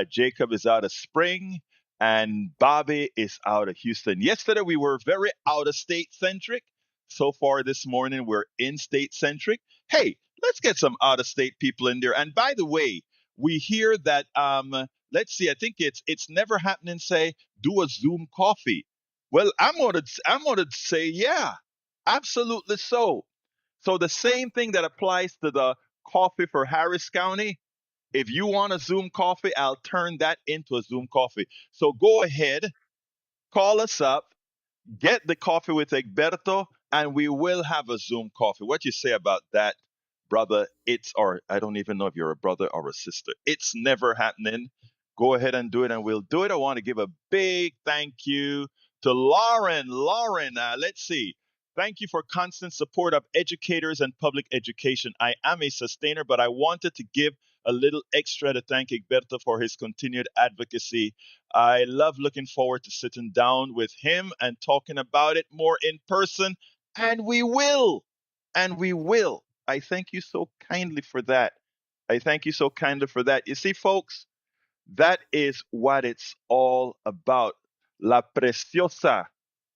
Jacob is out of Spring. And Bobby is out of Houston. Yesterday, we were very out of state centric. So far this morning, we're in state centric. Hey, let's get some out of state people in there. And by the way, we hear that let's see, I think it's never happening. Say, do a Zoom coffee. Well, I'm gonna say, yeah, absolutely so. So the same thing that applies to the coffee for Harris County. If you want a Zoom coffee, I'll turn that into a Zoom coffee. So go ahead, call us up, get the coffee with Egberto, and we will have a Zoom coffee. What you say about that, brother? It's or I don't even know if you're a brother or a sister. It's never happening. Go ahead and do it, and we'll do it. I want to give a big thank you to Lauren. Lauren, let's see. Thank you for constant support of educators and public education. I am a sustainer, but I wanted to give a little extra to thank Egberto for his continued advocacy. I love looking forward to sitting down with him and talking about it more in person. And we will. And we will. I thank you so kindly for that. I thank you so kindly for that. You see, folks, that is what it's all about. La Preciosa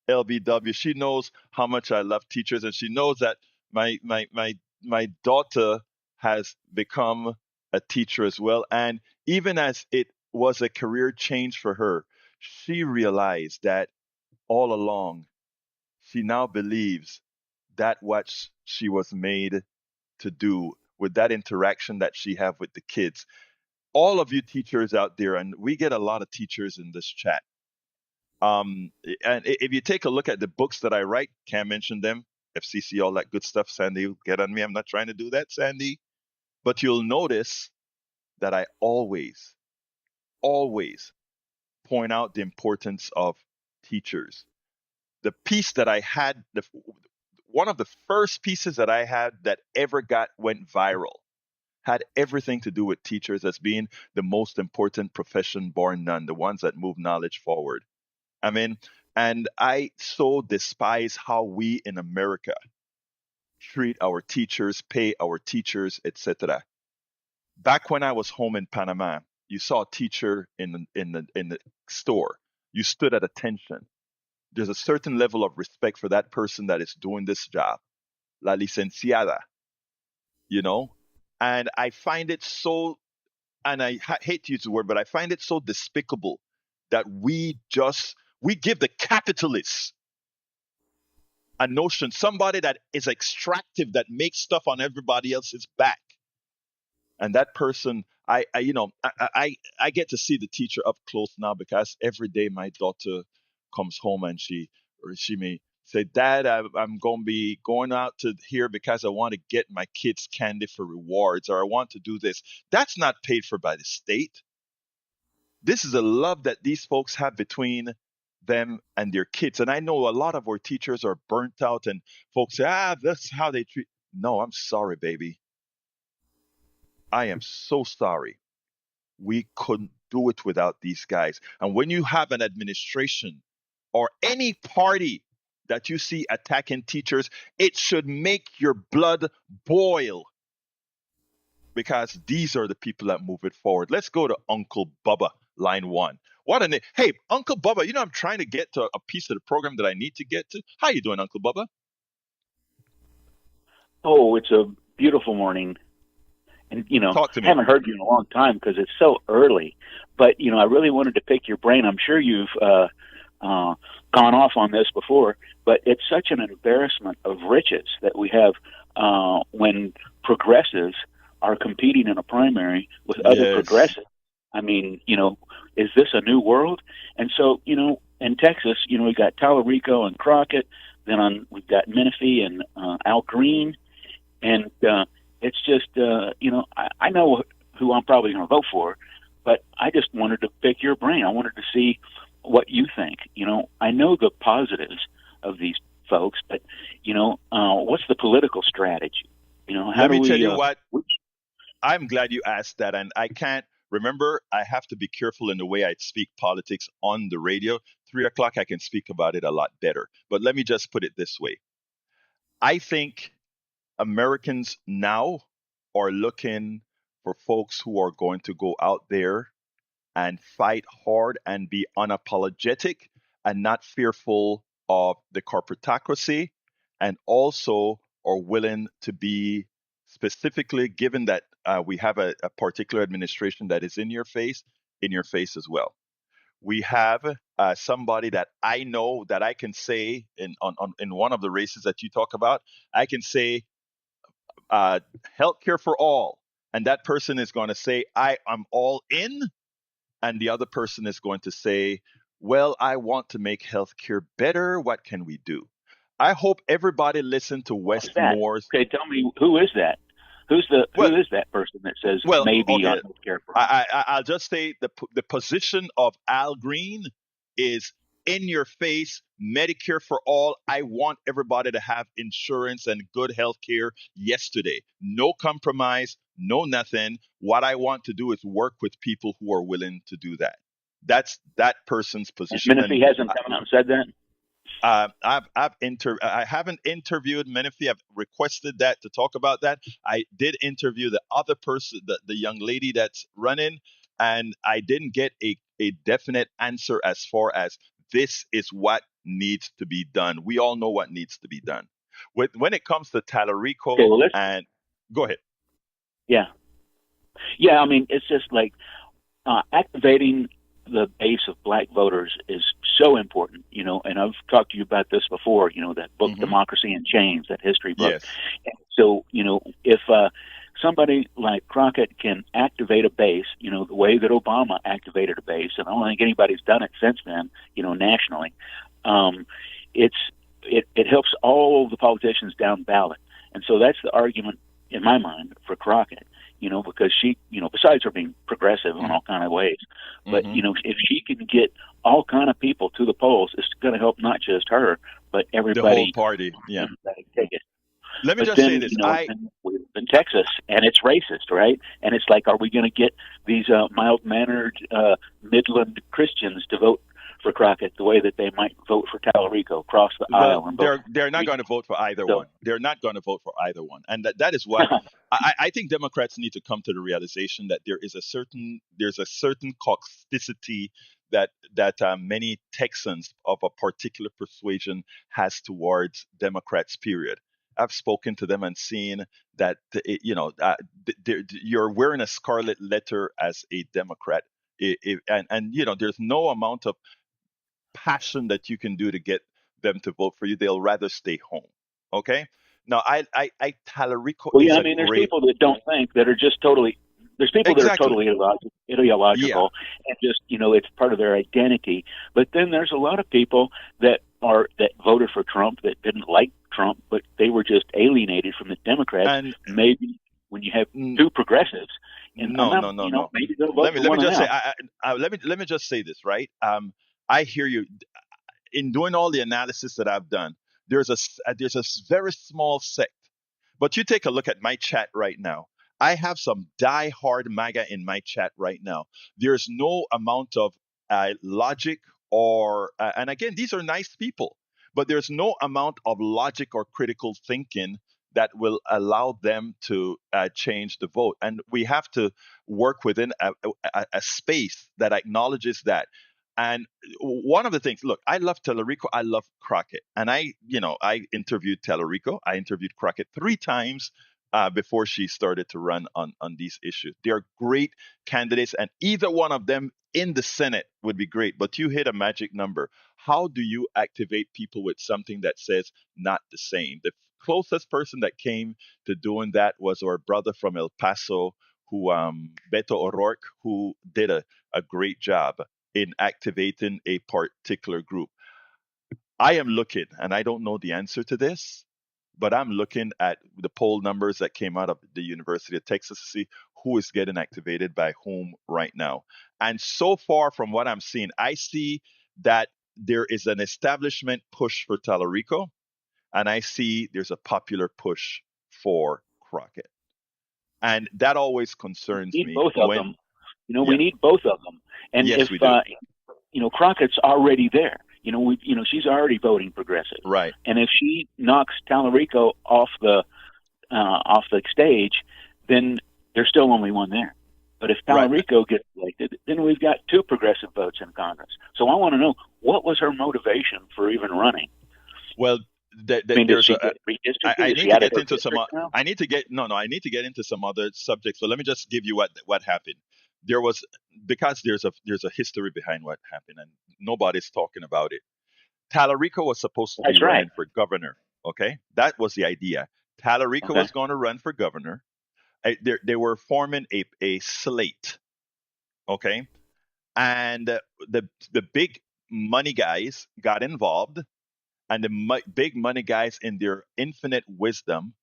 LBW. She knows how much I love teachers, and she knows that my daughter has become a teacher as well. And even as it was a career change for her, she realized that all along, she now believes that what she was made to do with that interaction that she have with the kids. All of you teachers out there, and we get a lot of teachers in this chat. And if you take a look at the books that I write, can't mention them, FCC, all that good stuff. Sandy will get on me. I'm not trying to do that, Sandy. But you'll notice that I always, always point out the importance of teachers. The piece that I had, one of the first pieces that I had that ever went viral, had everything to do with teachers as being the most important profession born none, the ones that move knowledge forward. I mean, and I so despise how we in America treat our teachers, pay our teachers, etc. Back when I was home in Panama, you saw a teacher in the store. You stood at attention. There's a certain level of respect for that person that is doing this job. La licenciada, you know? And I find it so, and I hate to use the word, but I find it so despicable that we give the capitalists a notion, somebody that is extractive, that makes stuff on everybody else's back. And that person, I get to see the teacher up close now, because every day my daughter comes home and she may say, Dad, I'm going to be going out to here because I want to get my kids candy for rewards, or I want to do this. That's not paid for by the state. This is a love that these folks have between them and their kids. And I know a lot of our teachers are burnt out, and folks say, that's how they treat. No, I'm sorry, baby. I am so sorry. We couldn't do it without these guys. And when you have an administration or any party that you see attacking teachers, it should make your blood boil, because these are the people that move it forward. Let's go to Uncle Bubba, line one. What a name. Hey, Uncle Bubba, I'm trying to get to a piece of the program that I need to get to. How you doing, Uncle Bubba? Oh, it's a beautiful morning. And, Talk to me. I haven't heard you in a long time because it's so early. But, I really wanted to pick your brain. I'm sure you've gone off on this before, but it's such an embarrassment of riches that we have when progressives are competing in a primary with other progressives. I mean, is this a new world? And so, in Texas, we've got Tallarico and Crockett. Then we've got Menifee and Al Green. And it's just, I know who I'm probably going to vote for, but I just wanted to pick your brain. I wanted to see what you think. I know the positives of these folks, but, what's the political strategy? Let me tell you what. I'm glad you asked that. And I can't remember, I have to be careful in the way I speak politics on the radio. 3 o'clock, I can speak about it a lot better. But let me just put it this way. I think Americans now are looking for folks who are going to go out there and fight hard and be unapologetic and not fearful of the corporatocracy, and also are willing to be, specifically given that we have a particular administration that is in your face as well. We have somebody that I know that I can say in one of the races that you talk about, I can say uh, healthcare for all, and that person is going to say, I am all in, and the other person is going to say, well, I want to make healthcare better. What can we do? I hope everybody listened to What's Wes that? Moore's. Okay, tell me who is that? Well, Who is that person that says well, maybe on okay. healthcare for all? I'll just say the position of Al Green is in your face, Medicare for all. I want everybody to have insurance and good health care yesterday. No compromise, no nothing. What I want to do is work with people who are willing to do that. That's that person's And position. And Menifee hasn't come out and said that. I haven't interviewed Menifee. I've requested that to talk about that. I did interview the other person, the young lady that's running, and I didn't get a definite answer as far as this is what needs to be done. We all know what needs to be done. When it comes to Okay, Talarico, well, let's. and go ahead. Yeah, yeah. I mean, it's just like activating the base of black voters is so important, and I've talked to you about this before, that book, Hmm. Democracy in Chains, that history book. Yes. And so, if somebody like Crockett can activate a base, the way that Obama activated a base, and I don't think anybody's done it since then, nationally, um, it helps all the politicians down ballot. And so that's the argument in my mind for Crockett. Because she, besides her being progressive in all kind of ways, but Hmm. if she can get all kind of people to the polls, it's going to help not just her, but The whole everybody party. Yeah. that can take it. Let me But just say then, this. then we live in Texas, and it's racist, right? And it's like, are we going to get these mild-mannered Midland Christians to vote for Crockett the way that they might vote for Talarico, cross the Well, aisle and vote? they're not going to vote for either So, one. They're not going to vote for either one, and that is what I think Democrats need to come to the realization that there's a certain toxicity that many Texans of a particular persuasion has towards Democrats. Period. I've spoken to them and seen that you're wearing a scarlet letter as a Democrat, and there's no amount of passion that you can do to get them to vote for you. They'll rather stay home. Okay. Now, Talarico well, yeah, is I a mean, there's great. people that don't think that are just totally. There's people that are Exactly. totally Yeah. ideological, and just it's part of their identity. But then there's a lot of people that voted for Trump that didn't like Trump, but they were just alienated from the Democrats. And Maybe when you have mm, two progressives, and I'm no, not, no, no, no. maybe they'll vote for Let me one of just say. them. Let me just say this. Right. I hear you. In doing all the analysis that I've done, there's a very small sect. But you take a look at my chat right now. I have some die-hard MAGA in my chat right now. There's no amount of logic and again, these are nice people, but there's no amount of logic or critical thinking that will allow them to change the vote. And we have to work within a space that acknowledges that. And one of the things, look, I love Telerico, I love Crockett, and I interviewed Telerico, I interviewed Crockett 3 times before she started to run on these issues. They are great candidates, and either one of them in the Senate would be great. But you hit a magic number. How do you activate people with something that says not the same? The closest person that came to doing that was our brother from El Paso, who Beto O'Rourke, who did a great job in activating a particular group. I am looking, and I don't know the answer to this, but I'm looking at the poll numbers that came out of the University of Texas to see who is getting activated by whom right now. And so far, from what I'm seeing, I see that there is an establishment push for Talarico, and I see there's a popular push for Crockett. And that always concerns We need me both of when, them. We yeah, need both of them. And yes, if we do. Crockett's already there. She's already voting progressive. Right. And if she knocks Talarico off the stage, then there's still only one there. But if Right. Talarico gets elected, then we've got two progressive votes in Congress. So I want to know, what was her motivation for even running? Well, I mean, does there's she a. get redistricted? I Is need she to out of get her into some. district now? I need to get no, no. I need to get into some other subjects. So let me just give you what happened. There was because there's a history behind what happened, and nobody's talking about it. Talarico was supposed to be That's right. running for governor. Okay, that was the idea. Tallarico Okay. was going to run for governor. They were forming a slate, okay? And the big money guys got involved, and the big money guys, in their infinite wisdom,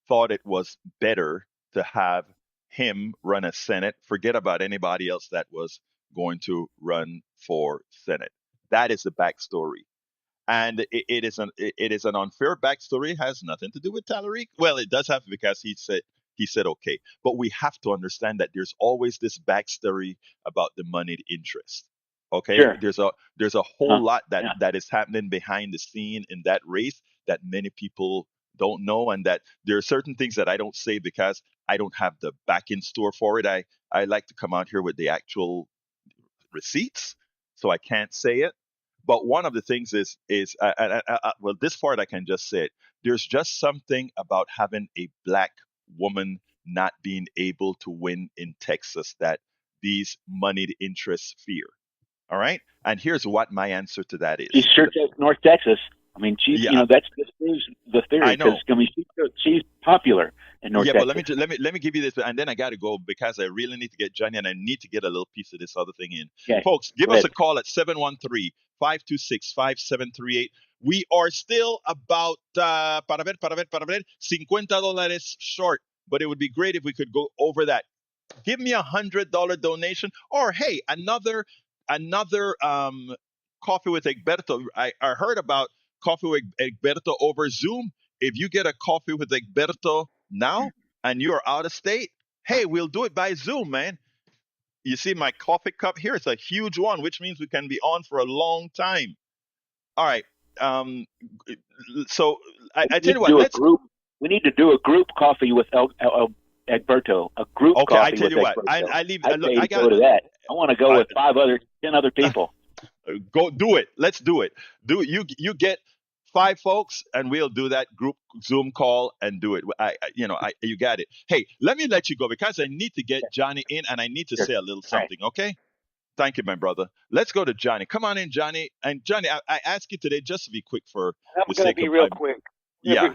thought it was better to have him run a Senate. Forget about anybody else that was going to run for Senate. That is the backstory. And it is an unfair backstory. It has nothing to do with Talaric. Well, it does have, because he said okay. But we have to understand that there's always this backstory about the moneyed interest. Okay, Sure. there's a Huh. whole lot that Yeah. that is happening behind the scene in that race that many people don't know, and that there are certain things that I don't say because I don't have the back in store for it. I like to come out here with the actual receipts, so I can't say it. But one of the things is well, this part I can just say it. There's just something about having a black woman not being able to win in Texas that these moneyed interests fear. All right, and here's what my answer to that She's is. sure takes North Texas. I mean, Yeah, that's this proves the theory I because know. I mean she's popular in North Yeah, but let me Texas. let me give you this, and then I got to go because I really need to get Johnny, and I need to get a little piece of this other thing in. Okay, Folks, give go us ahead. a call at 713-526-5738. We are still about para ver, $50 short, but it would be great if we could go over that. Give me $100 donation, or hey, another coffee with Egberto. I heard about coffee with Egberto over Zoom. If you get a coffee with Egberto now and you're out of state, hey, we'll do it by Zoom, man. You see my coffee cup here? It's a huge one, which means we can be on for a long time. All right. Um, so I We tell need you to what, do a let's. group. We need to do a group coffee with Egberto. A group Okay, I coffee tell with you what, I, Egberto. I leave. I'd Look, pay I to got. go to that. I want to go Uh, with 10 other people. Go do it. Let's do it. Do it. You get 5 folks, and we'll do that group Zoom call and do it. You got it. Hey, let me let you go because I need to get Johnny in, and I need to Sure. say a little All right. something. Okay. Thank you, my brother. Let's go to Johnny. Come on in, Johnny. And Johnny, I ask you today just to be quick for I'm the going to sake be of real quick. I'm gonna yeah.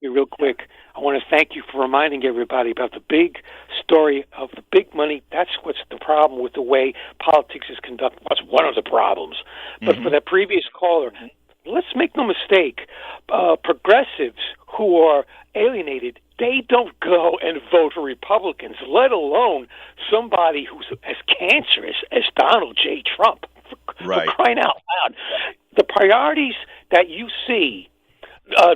be real quick. I want to thank you for reminding everybody about the big story of the big money. That's what's the problem with the way politics is conducted. That's one of the problems. But for that previous caller, let's make no mistake, progressives who are alienated, they don't go and vote for Republicans, let alone somebody who's as cancerous as Donald J. Trump. Right. For crying out loud. The priorities that you see,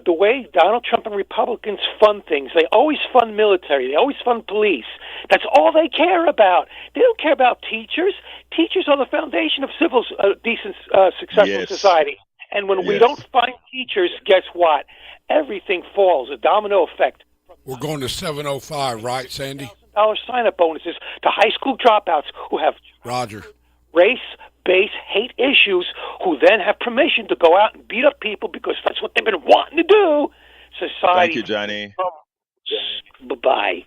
the way Donald Trump and Republicans fund things, they always fund military, they always fund police. That's all they care about. They don't care about teachers. Teachers are the foundation of civil, decent, successful Yes. society. And when we Yes. don't find teachers, guess what? Everything falls, a domino effect. We're going to 7:05, right, Sandy? $1,000 sign-up bonuses to high school dropouts who have Roger. race-based hate issues, who then have permission to go out and beat up people because that's what they've been wanting to do. Society. Thank you, Johnny. Bye-bye.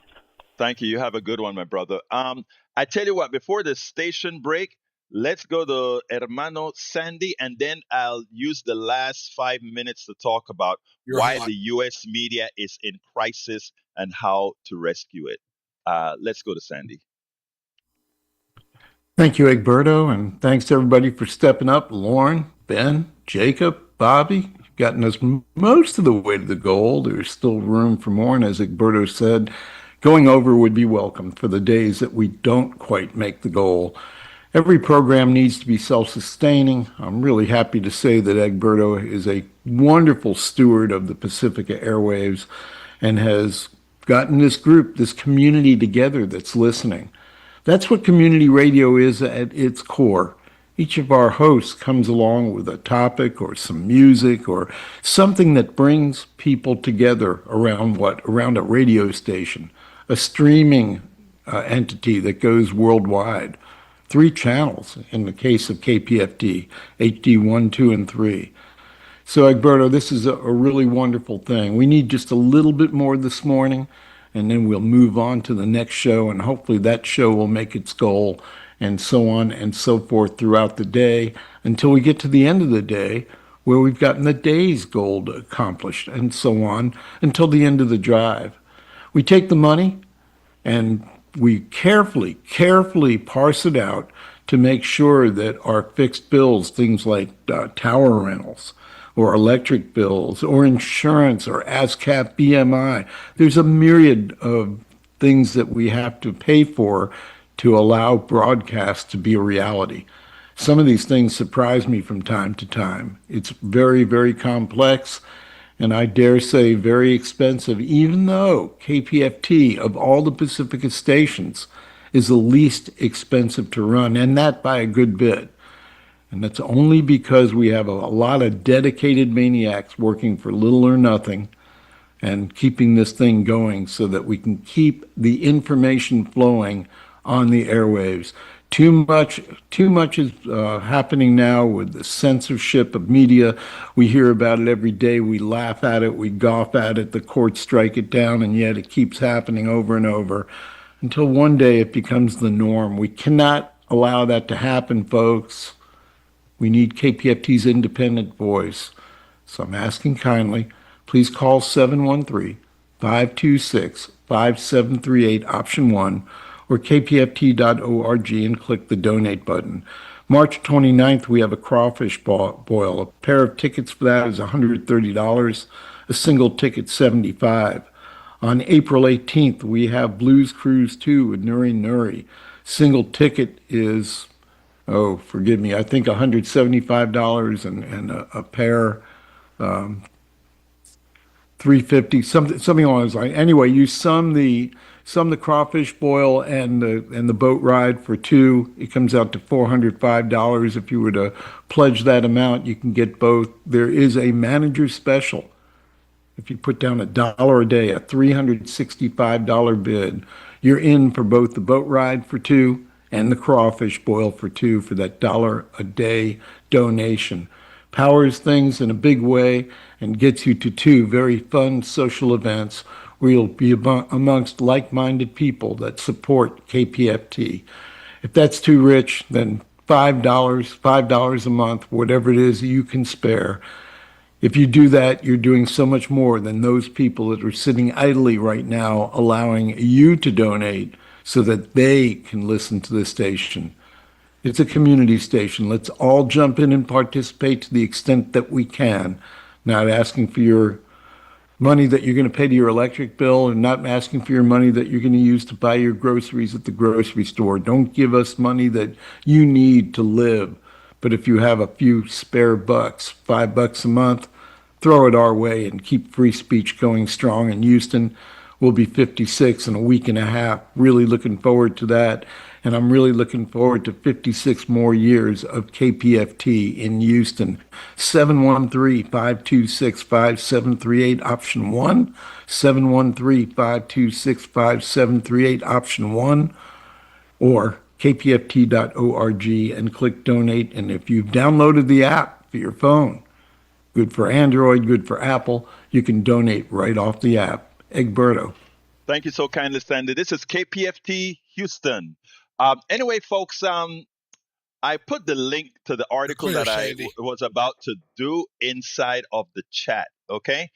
Thank you. You have a good one, my brother. I tell you what, before the station break, let's go to Hermano Sandy, and then I'll use the last 5 minutes to talk about You're why hot. the U.S. media is in crisis and how to rescue it. Let's go to Sandy. Thank you, Egberto, and thanks to everybody for stepping up. Lauren, Ben, Jacob, Bobby, you've gotten us most of the way to the goal. There's still room for more, and as Egberto said, going over would be welcome for the days that we don't quite make the goal. Every program needs to be self-sustaining. I'm really happy to say that Egberto is a wonderful steward of the Pacifica airwaves and has gotten this group, this community together that's listening. That's what community radio is at its core. Each of our hosts comes along with a topic or some music or something that brings people together around what? Around a radio station, a streaming entity that goes worldwide. 3 channels in the case of KPFT, HD 1, 2, and 3. So, Egberto, this is a really wonderful thing. We need just a little bit more this morning, and then we'll move on to the next show, and hopefully that show will make its goal, and so on and so forth throughout the day until we get to the end of the day, where we've gotten the day's goal accomplished, and so on until the end of the drive. We take the money and we carefully parse it out to make sure that our fixed bills, things like tower rentals or electric bills or insurance or ASCAP BMI, there's a myriad of things that we have to pay for to allow broadcast to be a reality. Some of these things surprise me from time to time. It's very complex, and I dare say very expensive, even though KPFT, of all the Pacifica stations, is the least expensive to run, and that by a good bit. And that's only because we have a lot of dedicated maniacs working for little or nothing and keeping this thing going so that we can keep the information flowing on the airwaves. Too much is happening now with the censorship of media. We hear about it every day. We laugh at it. We gawk at it. The courts strike it down, and yet it keeps happening over and over until one day it becomes the norm. We cannot allow that to happen, folks. We need KPFT's independent voice. So I'm asking kindly, please call 713-526-5738, option 1, or kpft.org and click the donate button. March 29th, we have a crawfish boil. A pair of tickets for that is $130, a single ticket $75. On April 18th, we have Blues Cruise 2 with Nuri Nuri. Single ticket is, oh, forgive me, I think $175 and a pair, 350, something along those lines. Anyway, you sum the crawfish boil and the boat ride for two. It comes out to $405. If you were to pledge that amount, you can get both. There is a manager special. If you put down $1 a day, a $365 bid, you're in for both the boat ride for two and the crawfish boil for two for that $1 a day donation. Powers things in a big way and gets you to two very fun social events where you'll be amongst like-minded people that support KPFT. If that's too rich, then $5 a month, whatever it is you can spare. If you do that, you're doing so much more than those people that are sitting idly right now, allowing you to donate so that they can listen to the station. It's a community station. Let's all jump in and participate to the extent that we can. Not asking for your money that you're going to pay to your electric bill and not asking for your money that you're going to use to buy your groceries at the grocery store. Don't give us money that you need to live. But if you have a few spare bucks, $5 a month, throw it our way and keep free speech going strong in Houston. We'll be 56 in a week and a half. Really looking forward to that. And I'm really looking forward to 56 more years of KPFT in Houston. 713-526-5738, option 1. 713-526-5738, option 1. Or kpft.org and click donate. And if you've downloaded the app for your phone, good for Android, good for Apple, you can donate right off the app. Egberto. Thank you so kindly, Sandy. This is KPFT Houston. Anyway, folks, I put the link to the article Clear, that I Sandy. was about to do inside of the chat. Okay.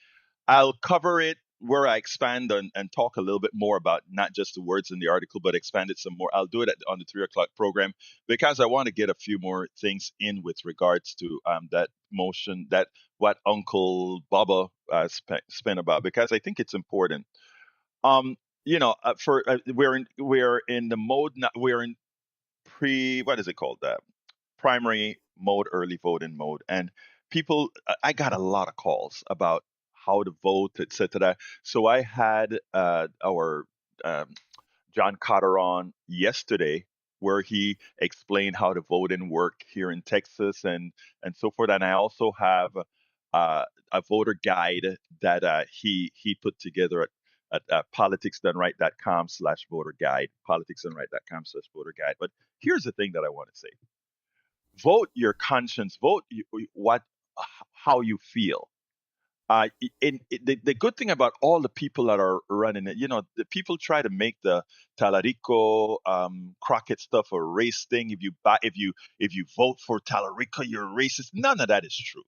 I'll cover it where I expand and talk a little bit more about not just the words in the article, but expand it some more. I'll do it on the 3 o'clock program because I want to get a few more things in with regards to that motion, that what Uncle Bubba spent about, because I think it's important. Um, we're in the mode now, we're in what is it called, primary mode, early voting mode, and people, I got a lot of calls about how to vote, etc. So I had our um, John Cotter on yesterday, where he explained how the voting work here in Texas and so forth. And I also have a voter guide that he put together at politicsdoneright.com/voter guide, politicsdoneright.com/voter guide. But here's the thing that I want to say: vote your conscience, vote what how you feel. The good thing about all the people that are running it, the people try to make the Talarico, Crockett stuff a race thing. If you vote for Talarico, you're a racist. None of that is true.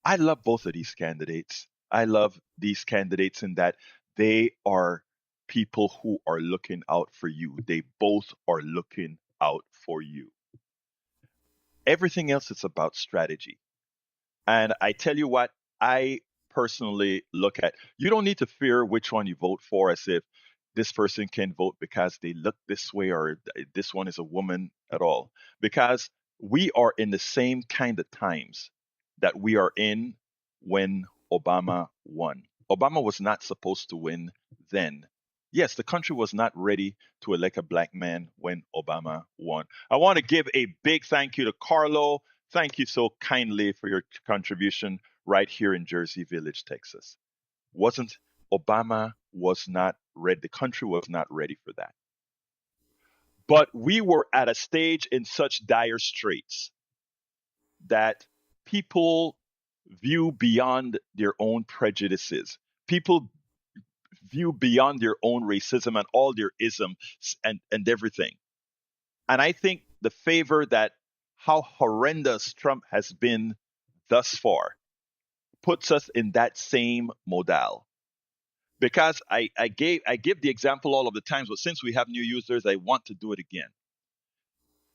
I love both of these candidates. I love these candidates in that they are people who are looking out for you. They both are looking out for you. Everything else is about strategy. And I tell you what, I personally look at you don't need to fear which one you vote for as if this person can vote because they look this way or this one is a woman at all. Because we are in the same kind of times that we are in when Obama won. Obama was not supposed to win then. Yes, the country was not ready to elect a black man when Obama won. I want to give a big thank you to Carlo. Thank you so kindly for your contribution right here in Jersey Village, Texas. Wasn't Obama was not ready. The country was not ready for that. But we were at a stage in such dire straits that people view beyond their own prejudices. People view beyond their own racism and all their isms and everything. And I think the favor that how horrendous Trump has been thus far puts us in that same modal. Because I give the example all of the times, but since we have new users, I want to do it again.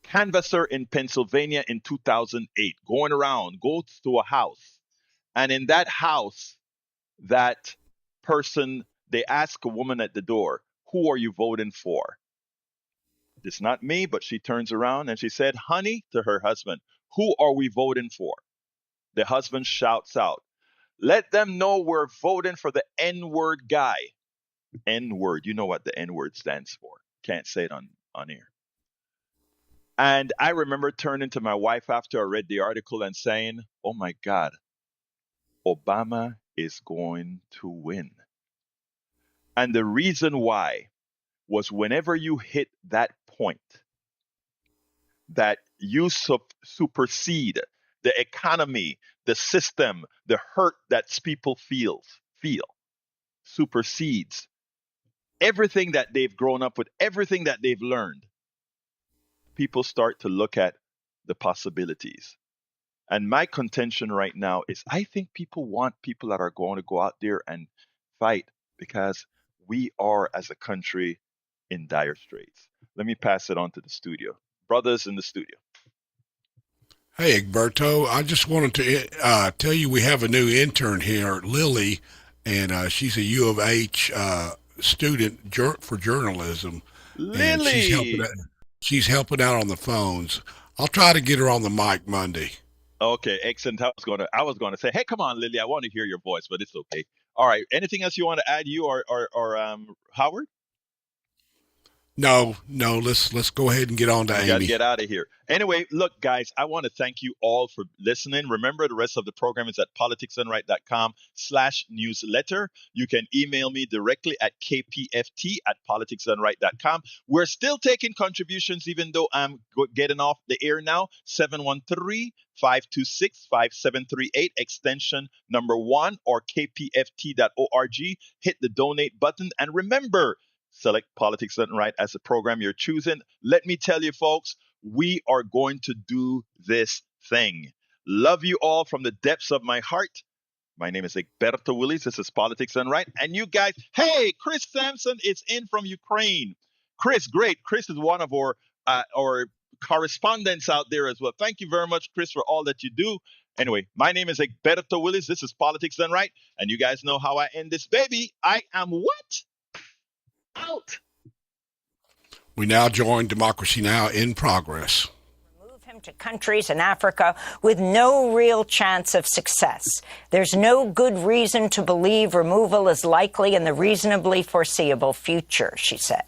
Canvasser in Pennsylvania in 2008, going around, goes to a house, and in that house, that person, they ask a woman at the door, "Who are you voting for?" It's not me, but she turns around and she said, "Honey," to her husband, "who are we voting for?" The husband shouts out, "Let them know we're voting for the N-word guy." N-word, you know what the N-word stands for. Can't say it on air. And I remember turning to my wife after I read the article and saying, "Oh my God, Obama is going to win." And the reason why was whenever you hit that point that you supersede the economy, the system, the hurt that people feel supersedes everything that they've grown up with, everything that they've learned. People start to look at the possibilities. And my contention right now is I think people want people that are going to go out there and fight because we are, as a country, in dire straits. Let me pass it on to the studio. Brothers in the studio. Hey, Egberto, I just wanted to tell you we have a new intern here, Lily, and she's a U of H student for journalism. And Lily! She's helping out on the phones. I'll try to get her on the mic Monday. Okay, excellent. I was gonna say, hey, come on, Lily, I want to hear your voice, but it's okay. All right. Anything else you want to add, you or Howard? No, let's go ahead and get on to We got to Amy. get out of here. Anyway, look, guys, I want to thank you all for listening. Remember, the rest of the program is at politicsdoneright.com/newsletter. You can email me directly at kpft@politicsdoneright.com. We're still taking contributions, even though I'm getting off the air now. 713-526-5738, extension number 1, or kpft.org. Hit the donate button. And remember, select Politics Done Right as the program you're choosing. Let me tell you, folks, we are going to do this thing. Love you all from the depths of my heart. My name is Egberto Willis. This is Politics Done Right. And you guys, hey, Chris Sampson is in from Ukraine. Chris, great. Chris is one of our correspondents out there as well. Thank you very much, Chris, for all that you do. Anyway, my name is Egberto Willis. This is Politics Done Right. And you guys know how I end this baby. I am what? Out. We now join Democracy Now! In progress. Move him to countries in Africa with no real chance of success. There's no good reason to believe removal is likely in the reasonably foreseeable future, she said.